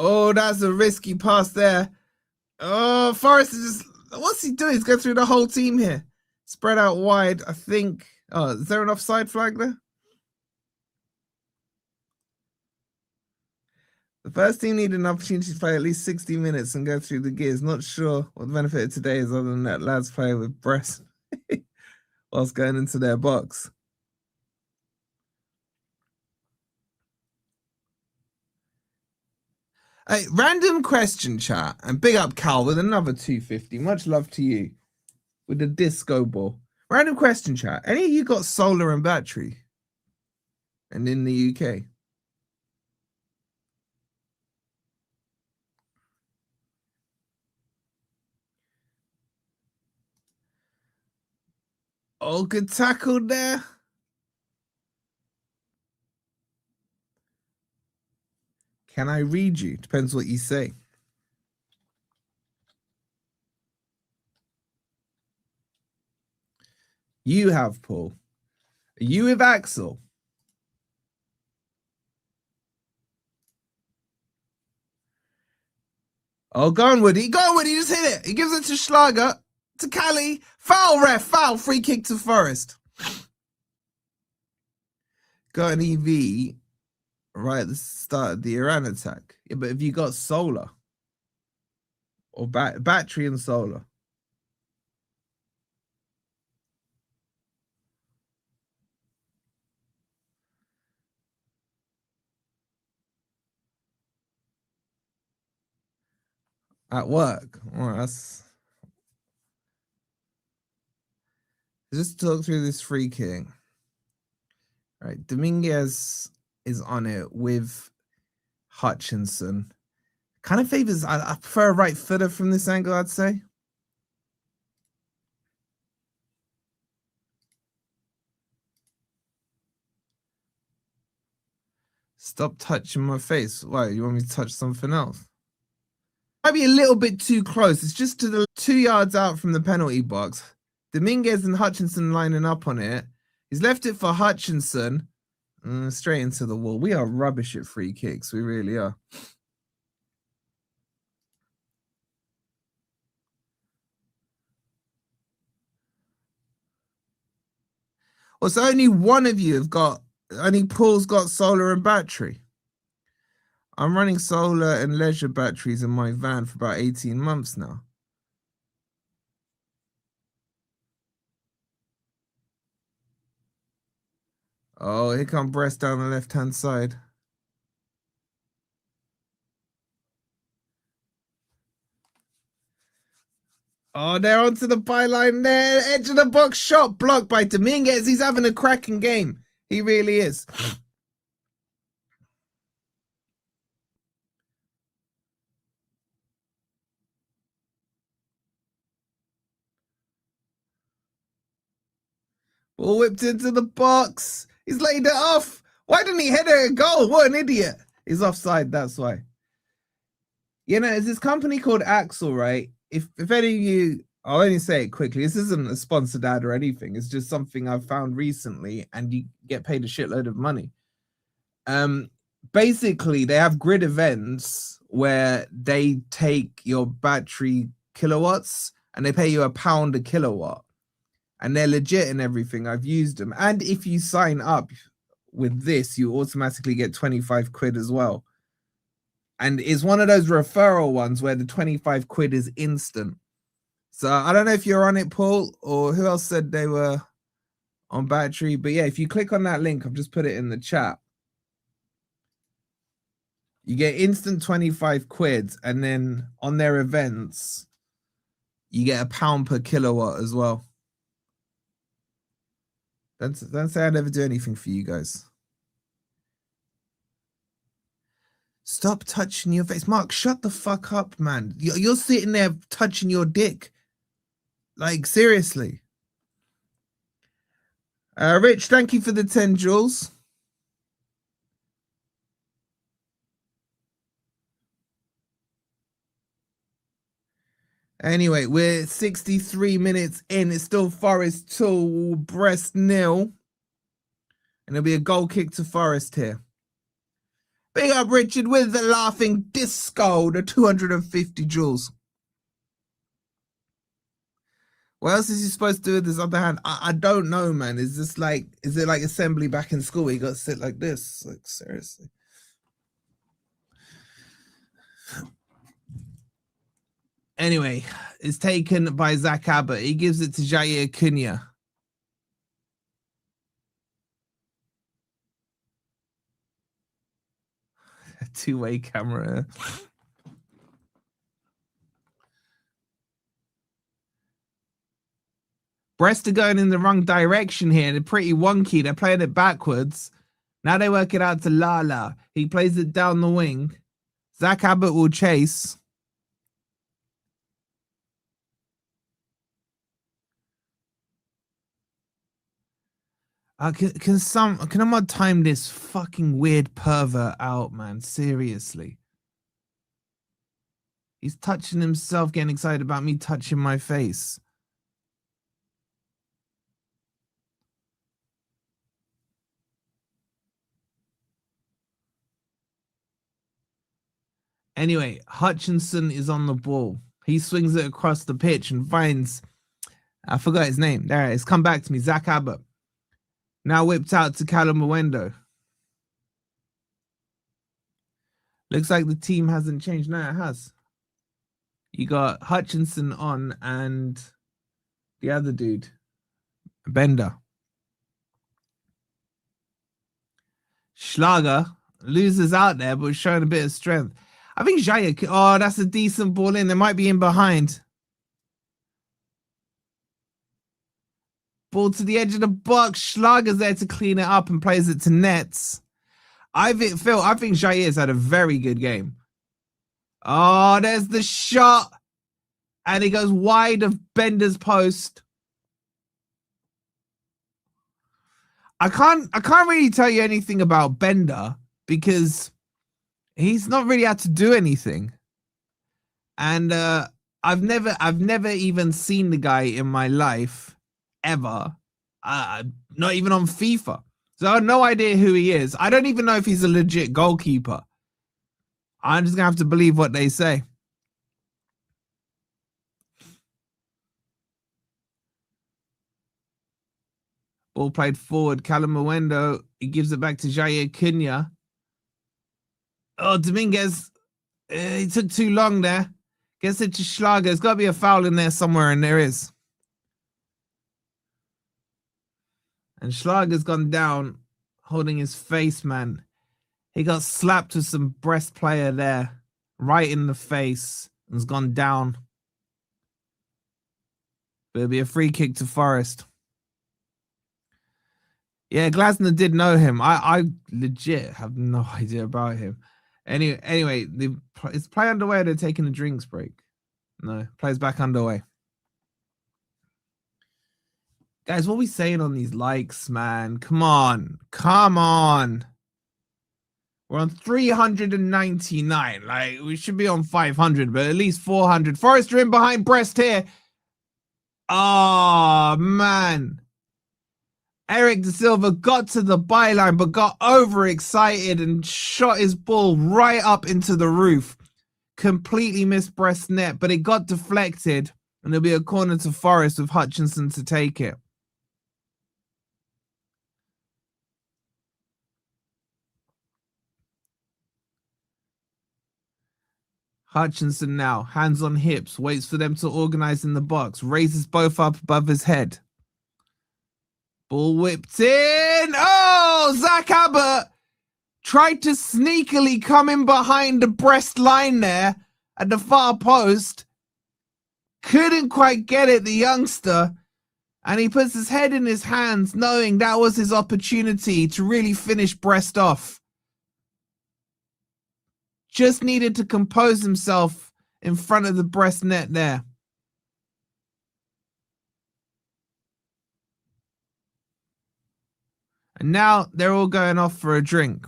Oh, that's a risky pass there. Oh, Forrest is just... What's he doing? He's going through the whole team here. Spread out wide, I think. Oh, is there an offside flag there? The first team needed an opportunity to play at least 60 minutes and go through the gears. Not sure what the benefit of today is other than that lads play with Brest whilst going into their box. Hey, random question, chat. And big up Cal with another 250. Much love to you with the disco ball. Random question, chat. Any of you got solar and battery? And in the UK? Oh, good tackle there. Can I read you? Depends what you say. You have, Paul. Are you with Axel? Oh, go on, Woody. Go on, Woody. Just hit it. He gives it to Schlager. To Cali. Foul, ref. Foul. Free kick to Forest. Got an EV right at the start of the Iran attack. Yeah, but have you got solar? Or battery and solar? At work. Well, that's... Just talk through this free kick. All right, Dominguez is on it with Hutchinson. Kind of favors, I prefer a right footer from this angle, I'd say. Stop touching my face. Why, you want me to touch something else? Might be a little bit too close. It's just to the 2 yards out from the penalty box. Dominguez and Hutchinson lining up on it. He's left it for Hutchinson. Straight into the wall. We are rubbish at free kicks. We really are. Well, so only one of you have got, only Paul's got solar and battery. I'm running solar and leisure batteries in my van for about 18 months now. Oh, here come Brest down the left-hand side. Oh, they're onto the byline there. Edge of the box shot blocked by Dominguez. He's having a cracking game. He really is. Ball whipped into the box. He's laid it off. Why didn't he hit it a goal? What an idiot. He's offside, that's why. You know, there's this company called Axel, right? If any of you, I'll only say it quickly. This isn't a sponsored ad or anything. It's just something I've found recently, and you get paid a shitload of money. Basically, they have grid events where they take your battery kilowatts and they pay you £1 a kilowatt. And they're legit and everything. I've used them. And if you sign up with this, you automatically get 25 quid as well. And it's one of those referral ones where the 25 quid is instant. So I don't know if you're on it, Paul, or who else said they were on battery. But yeah, if you click on that link, I've just put it in the chat. You get instant 25 quid. And then on their events, you get £1 per kilowatt as well. Don't say I never do anything for you guys. Stop touching your face. Mark, shut the fuck up, man. You're sitting there touching your dick. Like, seriously. Rich, thank you for the 10 joules. Anyway, we're 63 minutes in. It's still Forest 2, Brest 0. And there'll be a goal kick to Forest here. Big up, Richard, with the laughing disco, the 250 joules. What else is he supposed to do with his other hand? I don't know, man. Is this like, is it like assembly back in school? You got to sit like this? Like, seriously. Anyway, it's taken by Zach Abbott. He gives it to Jair Cunha. Two-way camera. Brest are going in the wrong direction here. They're pretty wonky. They're playing it backwards. Now they work it out to Lala. He plays it down the wing. Zach Abbott will chase. Can someone time this fucking weird pervert out, man? Seriously. He's touching himself, getting excited about me touching my face. Anyway, Hutchinson is on the ball. He swings it across the pitch and finds, I forgot his name. There it is. Come back to me. Zach Abbott. Now whipped out to Callum Mwendo. Looks like the team hasn't changed. No, it has. You got Hutchinson on and the other dude, Bender. Schlager loses out there, but showing a bit of strength. I think Jaya, oh, that's a decent ball in. They might be in behind. Ball to the edge of the box. Schlager's there to clean it up and plays it to nets. I think Jair's had a very good game. Oh, there's the shot. And it goes wide of Bender's post. I can't really tell you anything about Bender because he's not really had to do anything. And I've never even seen the guy in my life ever. Not even on FIFA. So I have no idea who he is. I don't even know if he's a legit goalkeeper. I'm just gonna have to believe what they say. Ball played forward. Callum Mwendo. He gives it back to Jair Cunha. Oh, Dominguez. He took too long there. Gets it to Schlager. There's got to be a foul in there somewhere, and there is. And Schlager's gone down, holding his face, man. He got slapped with some Brest player there, right in the face, and has gone down. But it'll be a free kick to Forest. Yeah, Glasner did know him. I legit have no idea about him. Anyway, is play underway or they're taking a drinks break? No, play's back underway. Guys, what are we saying on these likes, man? Come on. We're on 399. Like, we should be on 500, but at least 400. Forest are in behind Brest here. Oh, man. Eric De Silva got to the byline, but got overexcited and shot his ball right up into the roof. Completely missed Brest net, but it got deflected, and there'll be a corner to Forest with Hutchinson to take it. Hutchinson now, hands on hips, waits for them to organize in the box, raises both up above his head. Ball whipped in. Oh, Zach Abbott tried to sneakily come in behind the Brest line there at the far post. Couldn't quite get it, the youngster. And he puts his head in his hands, knowing that was his opportunity to really finish Brest off. Just needed to compose himself in front of the Brest net there. And now they're all going off for a drink.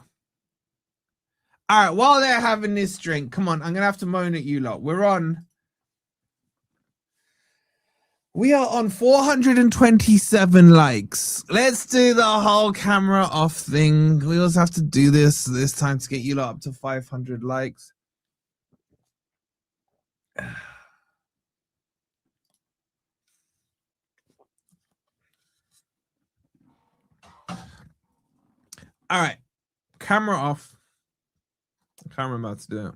All right, while they're having this drink, come on, I'm going to have to moan at you lot. We are on 427 likes. Let's do the whole camera off thing. We also have to do this time to get you lot up to 500 likes. All right, camera off. Camera about to do it.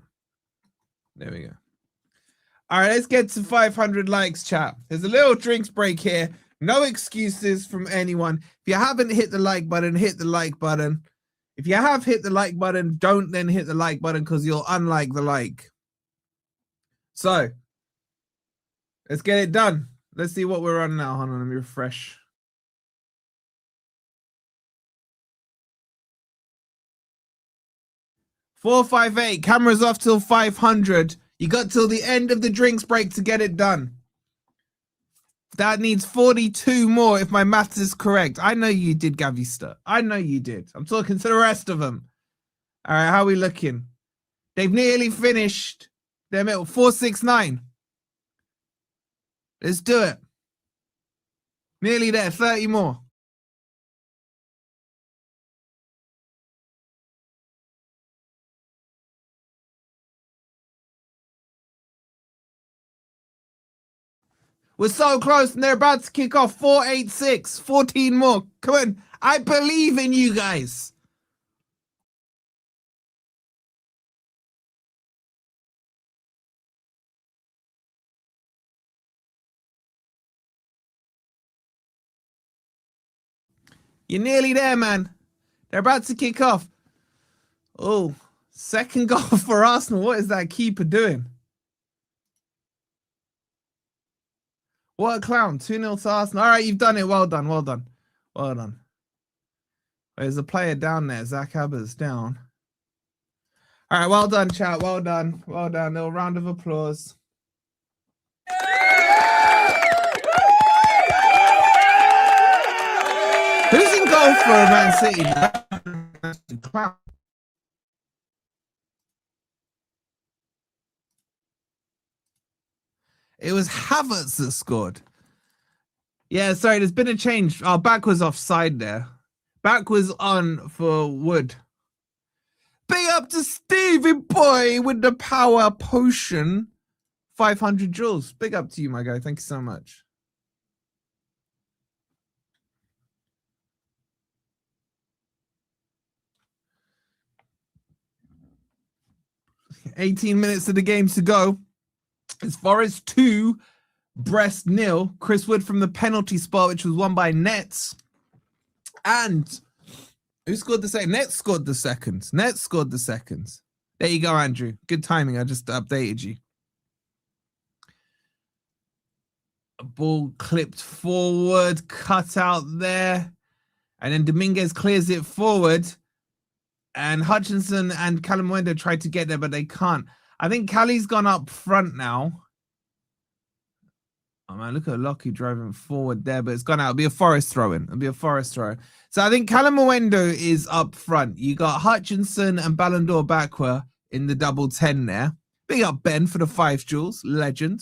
There we go. All right, let's get to 500 likes, chat. There's a little drinks break here. No excuses from anyone. If you haven't hit the like button, hit the like button. If you have hit the like button, don't then hit the like button because you'll unlike the like. So, let's get it done. Let's see what we're on now. Hold on, let me refresh. $458. Cameras off till 500. You got till the end of the drinks break to get it done. That needs 42 more if my maths is correct. I know you did, Gavista. I know you did. I'm talking to the rest of them. All right, how are we looking? They've nearly finished their middle. 469. Let's do it. Nearly there. 30 more. We're so close and they're about to kick off. 486. 14 more. Come on. I believe in you guys. You're nearly there, man. They're about to kick off. Oh, second goal for Arsenal. What is that keeper doing? What a clown. 2-0 to Arsenal. All right, you've done it. Well done. Well done. Well done. There's a player down there. Zach Abbott's down. All right, well done, chat. Well done. Well done. A little round of applause. Who's in goal for Man City? It was Havertz that scored. Yeah, sorry, there's been a change. Oh, back was offside there. Back was on for Wood. Big up to Stevie Boy with the power potion. 500 joules. Big up to you, my guy. Thank you so much. $18 minutes of the game to go. It's Forest 2, Brest 0. Chris Wood from the penalty spot, which was won by Nets. And who scored the second? Nets scored the second. Nets scored the second. There you go, Andrew. Good timing. I just updated you. A ball clipped forward, cut out there. And then Dominguez clears it forward. And Hutchinson and Callum Wendo tried to get there, but they can't. I think Callie's gone up front now. Oh, man, look at Lockie driving forward there, but it's gone out. It'll be a Forest throw-in. It'll be a Forest throw. So I think Callum Wendo is up front. You got Hutchinson and Ballon d'Or Bakwa in the double 10 there. Big up Ben for the 5 joules. Legend.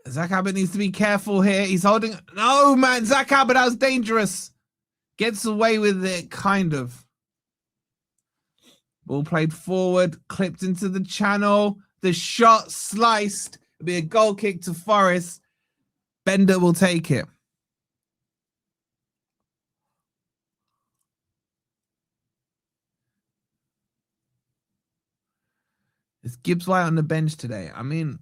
Zach Abbott needs to be careful here. He's holding... No, man. Zach Abbott, that was dangerous. Gets away with it, kind of. Ball played forward, clipped into the channel. The shot sliced. It'll be a goal kick to Forest. Bender will take it. Is Gibbs White on the bench today? I mean,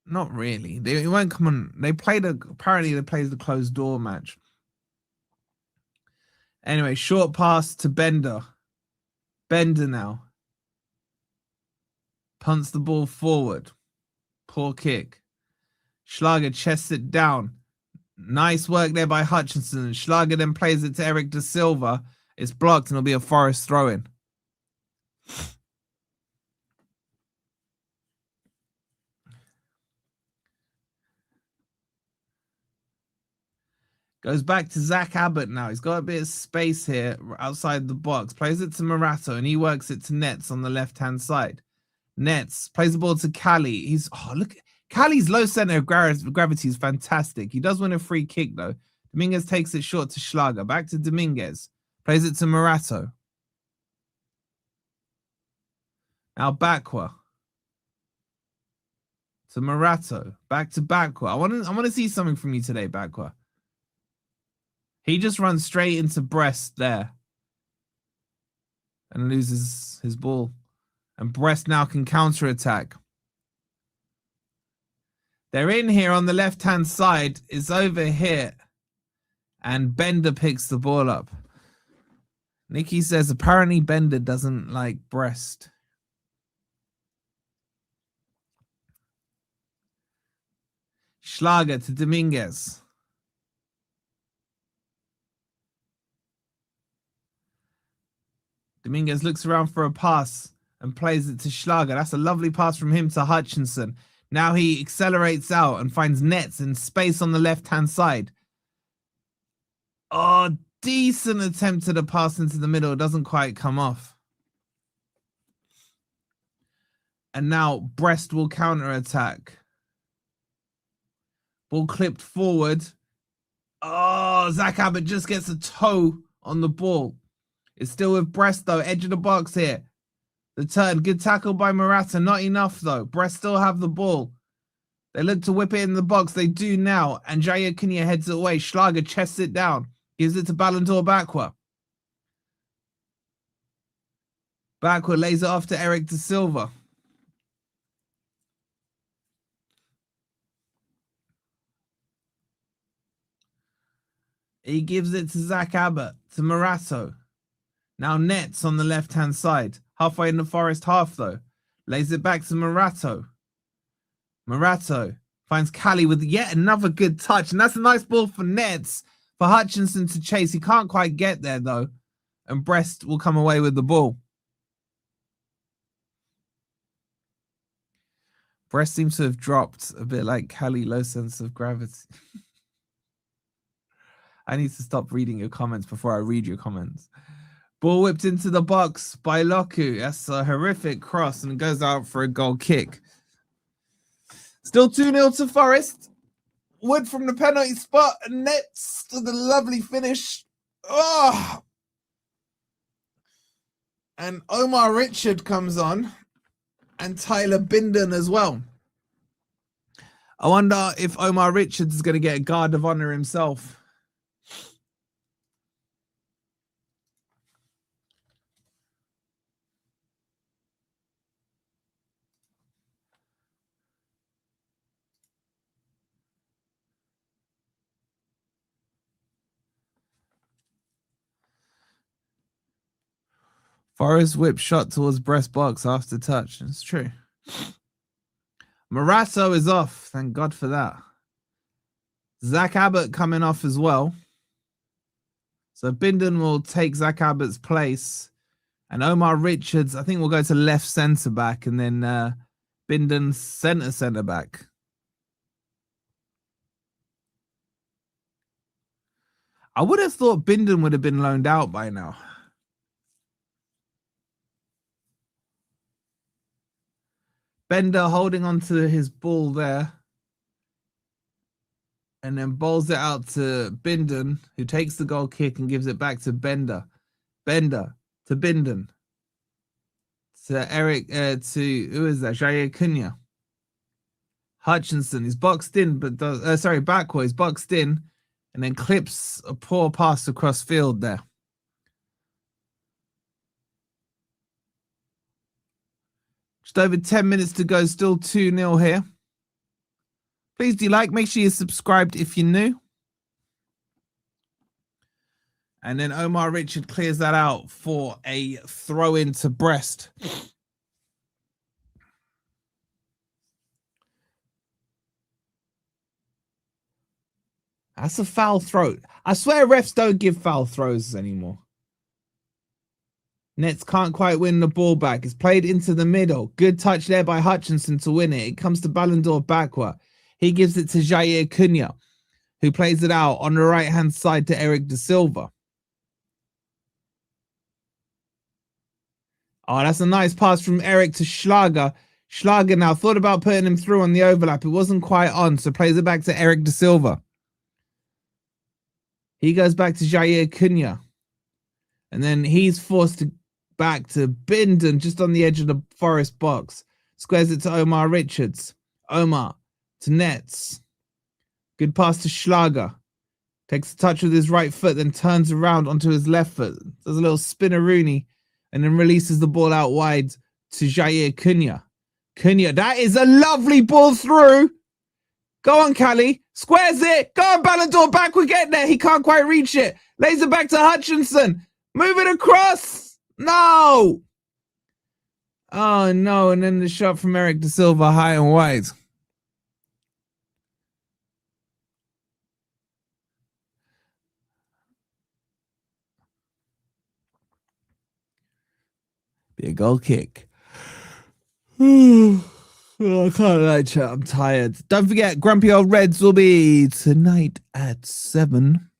not really. They won't come on. They played apparently they played the closed door match. Anyway, short pass to Bender. Bender now. Punts the ball forward. Poor kick. Schlager chests it down. Nice work there by Hutchinson. Schlager then plays it to Eric Da Silva. It's blocked and it'll be a Forest throw-in. Goes back to Zach Abbott now. He's got a bit of space here outside the box. Plays it to Morato and he works it to Nets on the left-hand side. Nets plays the ball to Callie. He's look, Callie's low center of gravity is fantastic. He does win a free kick though. Dominguez takes it short to Schlager. Back to Dominguez. Plays it to Morato. Now Bakwa. To Morato. Back to Bakwa. I want to see something from you today, Bakwa. He just runs straight into Brest there. And loses his ball. And Brest now can counter-attack. They're in here on the left-hand side. It's over here. And Bender picks the ball up. Nikki says, apparently Bender doesn't like Brest. Schlager to Dominguez. Dominguez looks around for a pass. and plays it to Schlager. That's a lovely pass from him to Hutchinson. Now he accelerates out and finds Nets in space on the left-hand side. Oh, decent attempt at a pass into the middle. It doesn't quite come off. And now Brest will counter-attack. Ball clipped forward. Oh, Zach Abbott just gets a toe on the ball. It's still with Brest, though. Edge of the box here. The turn. Good tackle by Morata. Not enough, though. Brest still have the ball. They look to whip it in the box. They do now. And Jair Cunha heads it away. Schlager chests it down. Gives it to Ballon d'Or Bakwa. Bakwa lays it off to Eric Da Silva. He gives it to Zach Abbott, to Morato. Now Nets on the left-hand side. Halfway in the Forest half, though. Lays it back to Morato. Morato finds Cali with yet another good touch. And that's a nice ball for Nets, for Hutchinson to chase. He can't quite get there, though. And Brest will come away with the ball. Brest seems to have dropped a bit like Cali, low sense of gravity. I need to stop reading your comments before I read your comments. Ball whipped into the box by Loku. That's a horrific cross and it goes out for a goal kick. Still 2-0 to Forest. Wood from the penalty spot and Nets to the lovely finish. Oh! And Omar Richard comes on and Tyler Binden as well. I wonder if Omar Richards is going to get a guard of honor himself. Forest whip shot towards Brest box after touch. It's true. Morato is off. Thank God for that. Zach Abbott coming off as well. So Binden will take Zach Abbott's place. And Omar Richards, I think, will go to left centre back. And then Binden centre back. I would have thought Binden would have been loaned out by now. Bender holding on to his ball there. And then bowls it out to Binden, who takes the goal kick and gives it back to Bender. Bender to Binden. To Eric, who is that? Jair Cunha. Hutchinson is boxed in, but does, Bakwa is boxed in and then clips a poor pass across field there. Just over 10 minutes to go, still 2-0 here. Please do like, make sure you're subscribed if you're new. And then Omar Richard clears that out for a throw into Brest. That's a foul throw. I swear refs don't give foul throws anymore. Nets can't quite win the ball back. It's played into the middle. Good touch there by Hutchinson to win it. It comes to Ballon d'Or Bakwa. He gives it to Jair Cunha, who plays it out on the right-hand side to Eric Da Silva. Oh, that's a nice pass from Eric to Schlager. Schlager now thought about putting him through on the overlap. It wasn't quite on, so plays it back to Eric Da Silva. He goes back to Jair Cunha. And then he's forced back to Binden just on the edge of the Forest box. Squares it to Omar Richards. Omar to Nets. Good pass to Schlager. Takes a touch with his right foot, then turns around onto his left foot. Does a little spinneroonie and then releases the ball out wide to Jair Cunha. Cunha, that is a lovely ball through. Go on, Cali. Squares it. Go on, Ballon d'Or back. We get there. He can't quite reach it. Lays it back to Hutchinson. Move it across. No. Oh, no. And then the shot from Eric Da Silva high and wide. Be a goal kick. Oh, I can't lie, chat. I'm tired. Don't forget, Grumpy Old Reds will be tonight at 7.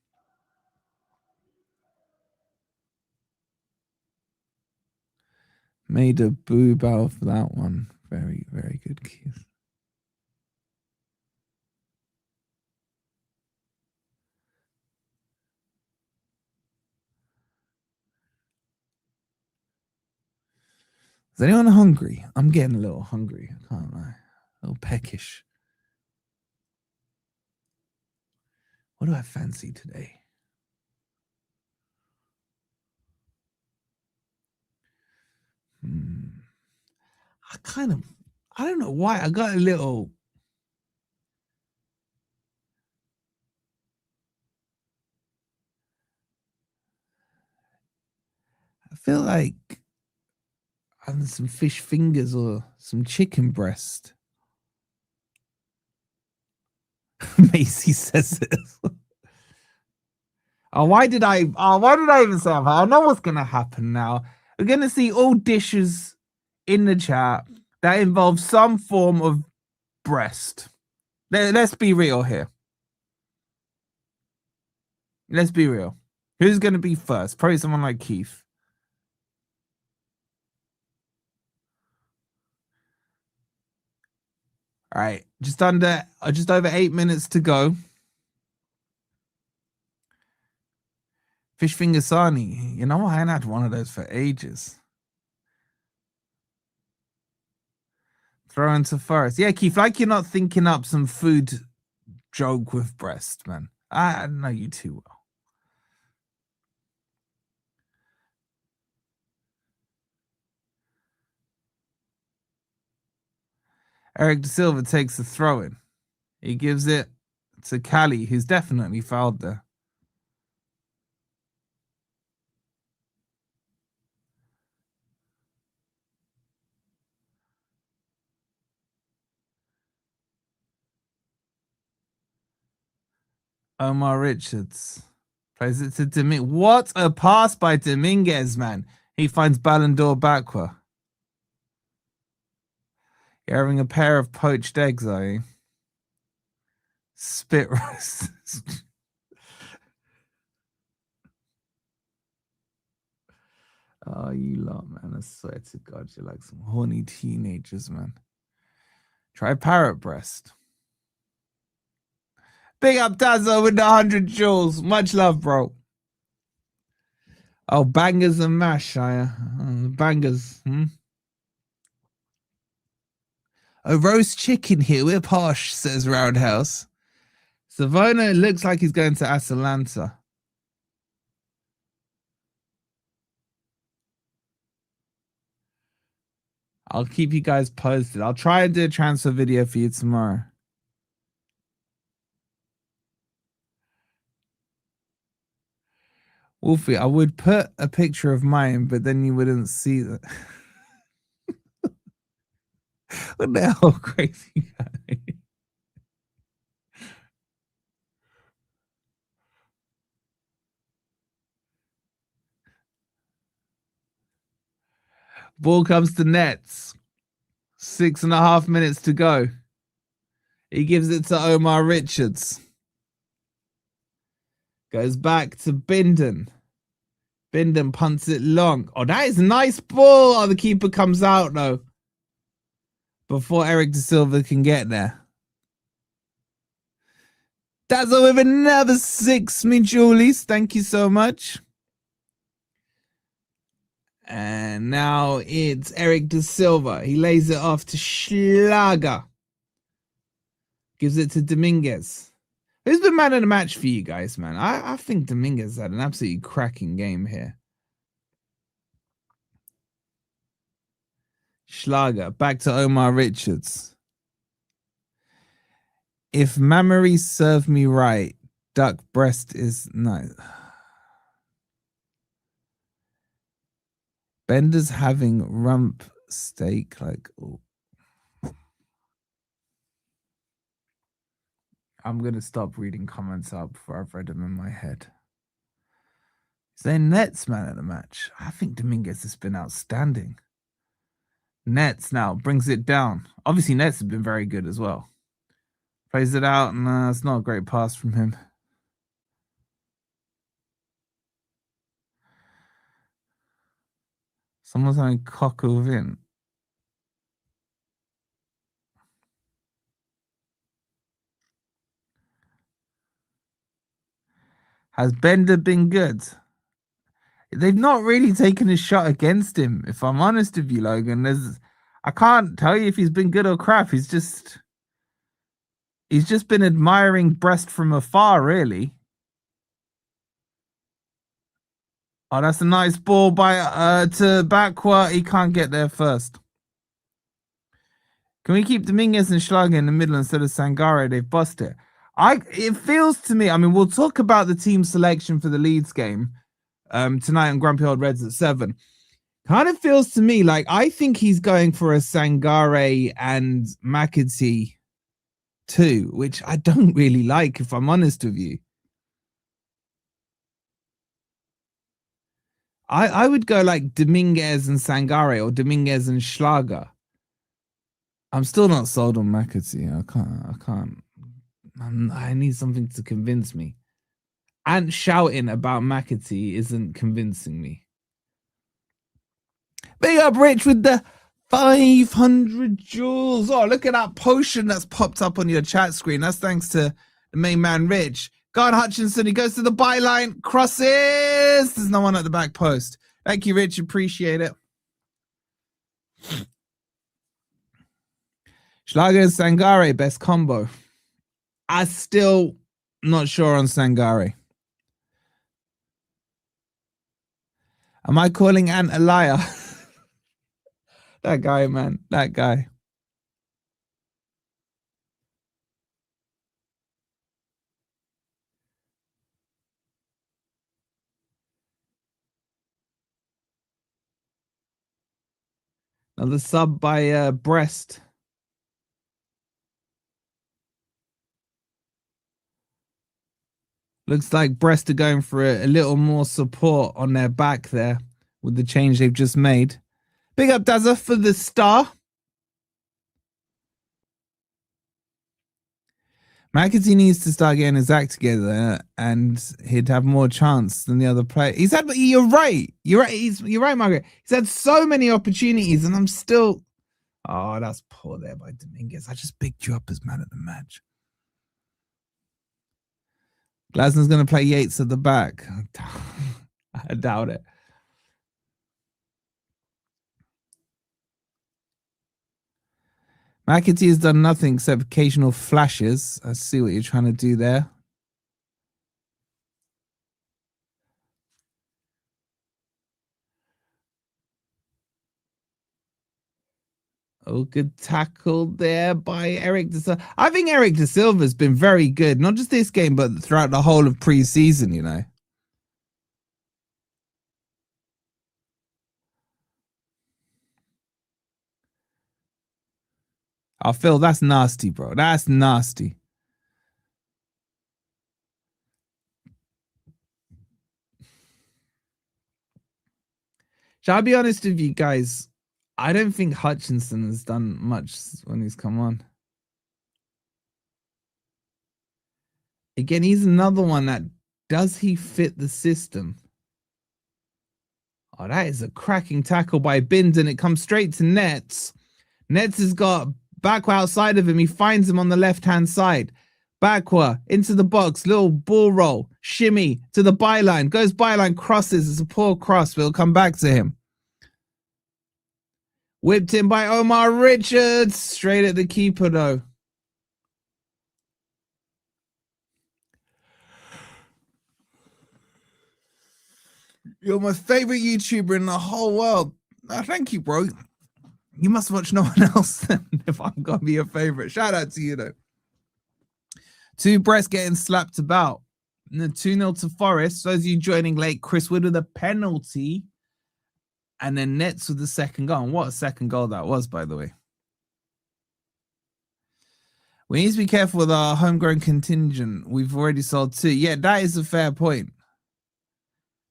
Made a boob out of that one. Very, very good, Keith. Is anyone hungry? I'm getting a little hungry. I can't lie. A little peckish. What do I fancy today? I don't know why. I got a little. I feel like having some fish fingers or some chicken breast. Macy says this. Why did I even say that? I know what's gonna happen now. We're gonna see all dishes in the chat that involve some form of breast. Let's be real here. Let's be real. Who's gonna be first? Probably someone like Keith. All right, just over 8 minutes to go. Fish finger sarnie. You know, I haven't had one of those for ages. Throw into Forest. Yeah, Keith, like you're not thinking up some food joke with breast, man. I know you too well. Eric De Silva takes the throw in. He gives it to Callie, who's definitely fouled there. Omar Richards plays it to Dominguez. What a pass by Dominguez, man. He finds Ballon d'Or backward. You're having a pair of poached eggs, are you? Spit roast. Oh, you lot, man. I swear to God, you're like some horny teenagers, man. Try parrot breast. Big up Tazo with the 100 jewels. Much love, bro. Oh, bangers and mash, Shire. Bangers. A roast chicken here. We're posh, says Roundhouse. Savona looks like he's going to Atalanta. I'll keep you guys posted. I'll try and do a transfer video for you tomorrow. Wolfie, I would put a picture of mine, but then you wouldn't see that. What the hell, crazy guy? Ball comes to Nets. 6.5 minutes to go. He gives it to Omar Richards. Goes back to Bindon. Bindon punts it long. Oh, that is a nice ball. Oh, the keeper comes out, though. Before Eric De Silva can get there. That's with another 6, me Julies. Thank you so much. And now it's Eric De Silva. He lays it off to Schlager. Gives it to Dominguez. Who's been man of the match for you guys, man? I think Dominguez had an absolutely cracking game here. Schlager. Back to Omar Richards. If memory served me right, duck breast is nice. Bender's having rump steak. Like, oh. I'm going to stop reading comments out before I've read them in my head. Is there Nets man at the match? I think Dominguez has been outstanding. Nets now brings it down. Obviously, Nets have been very good as well. Plays it out, and it's not a great pass from him. Someone's having cock within. Has Bender been good? They've not really taken a shot against him, if I'm honest with you, Logan. I can't tell you if he's been good or crap. He's just been admiring Brest from afar, really. Oh, that's a nice ball by to Bakwa. He can't get there first. Can we keep Dominguez and Schlager in the middle instead of Sangare? They've bust it. It feels to me, I mean, we'll talk about the team selection for the Leeds game tonight on Grumpy Old Reds at 7. Kind of feels to me like I think he's going for a Sangare and McAtee too, which I don't really like, if I'm honest with you. I would go like Dominguez and Sangare or Dominguez and Schlager. I'm still not sold on McAtee. I can't. I need something to convince me. And shouting about McAtee isn't convincing me. Big up, Rich, with the 500 joules. Oh, look at that potion that's popped up on your chat screen. That's thanks to the main man, Rich. Guard Hutchinson, he goes to the byline, crosses. There's no one at the back post. Thank you, Rich. Appreciate it. Schlager and Sangare, best combo. I'm still not sure on Sangare. Am I calling Ant a liar? That guy, man. That guy. Another sub by Brest. Looks like Brest are going for a little more support on their back there with the change they've just made. Big up Dazza for the star. McAtee needs to start getting his act together and he'd have more chance than the other player. You're right. You're right, Margaret. He's had so many opportunities and I'm still... Oh, that's poor there by Dominguez. I just picked you up as man of the match. Glasner's going to play Yates at the back. I doubt it. McAtee has done nothing except occasional flashes. I see what you're trying to do there. Oh, good tackle there by Eric De Silva. I think Eric De Silva has been very good, not just this game, but throughout the whole of pre-season, you know. Oh, Phil, that's nasty, bro. That's nasty. Shall I be honest with you guys? I don't think Hutchinson has done much when he's come on. Again, he's another one that, does he fit the system? Oh, that is a cracking tackle by Bindon. It comes straight to Nets. Nets has got Bakwa outside of him. He finds him on the left-hand side. Bakwa into the box. Little ball roll. Shimmy to the byline. Goes byline, crosses. It's a poor cross. We'll come back to him. Whipped in by Omar Richards. Straight at the keeper, though. You're my favorite YouTuber in the whole world. Oh, thank you, bro. You must watch no one else then if I'm going to be your favorite. Shout out to you, though. 2 Brest getting slapped about. 2-0 to Forest. Those of you joining late, Chris Wood with a penalty. And then Nets with the second goal. And what a second goal that was, by the way. We need to be careful with our homegrown contingent. We've already sold 2. Yeah, that is a fair point.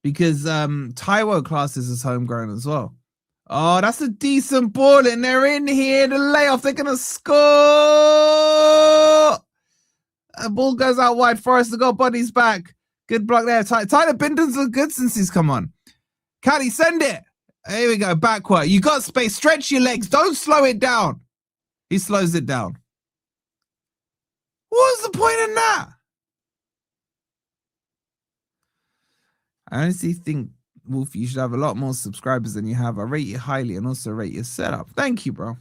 Because Taiwo classes as homegrown as well. Oh, that's a decent ball, and they're in here. The layoff, they're gonna score. A ball goes out wide. Forest have got bodies back. Good block there. Tyler Binton's looked good since he's come on. Caddy, send it. Here we go. Backward. You got space. Stretch your legs. Don't slow it down. He slows it down. What was the point in that? I honestly think, Wolfie, you should have a lot more subscribers than you have. I rate you highly and also rate your setup. Thank you, bro.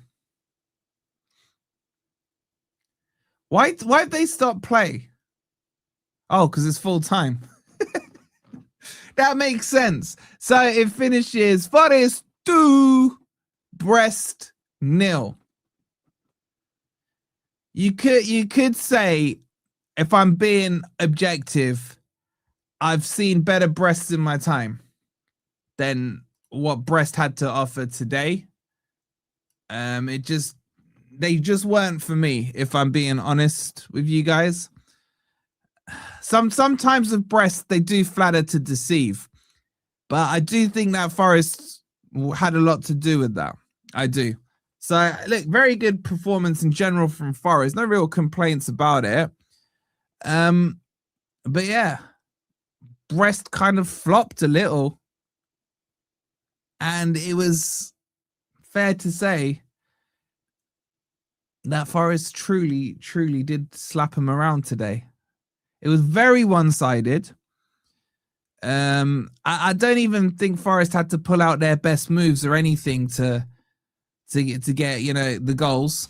Why have they stopped play? Oh, because it's full time. That makes sense. So it finishes Forest 2, Brest 0. You could say, if I'm being objective, I've seen better Brests in my time than what Brest had to offer today. They just weren't for me, if I'm being honest with you guys. Sometimes with Brest, they do flatter to deceive. But I do think that Forest had a lot to do with that. I do. So, look, very good performance in general from Forest. No real complaints about it. But yeah, Brest kind of flopped a little. And it was fair to say that Forest truly did slap him around today. It was very one-sided. I don't even think Forest had to pull out their best moves or anything to get, you know, the goals.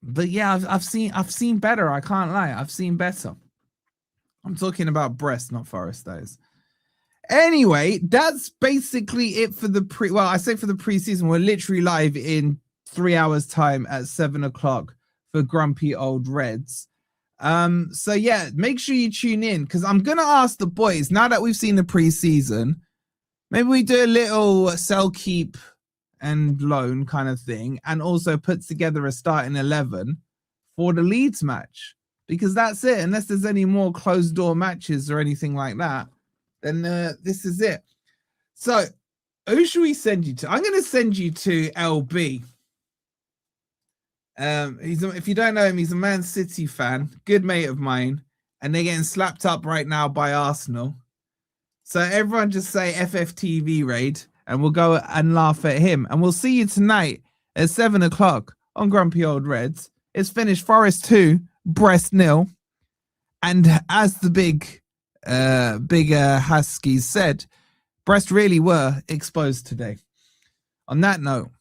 But yeah, I've seen better. I can't lie. I've seen better. I'm talking about Brest, not Forest, those. Anyway, that's basically it for the I say for the preseason. We're literally live in 3 hours time at 7 o'clock for Grumpy Old Reds. So yeah, make sure you tune in, because I'm gonna ask the boys, now that we've seen the preseason, maybe we do a little sell, keep and loan kind of thing, and also put together a starting 11 for the Leeds match, because that's it. Unless there's any more closed door matches or anything like that, then this is it. So who should we send you to? I'm going to send you to LB. If you don't know him, he's a Man City fan, good mate of mine, and they're getting slapped up right now by Arsenal. So everyone just say FFTV raid, and we'll go and laugh at him. And we'll see you tonight at 7 o'clock on Grumpy Old Reds. It's finished Forest 2, Brest 0. And as the big Huskies said, Brest really were exposed today. On that note,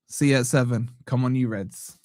see you at 7. Come on, you Reds.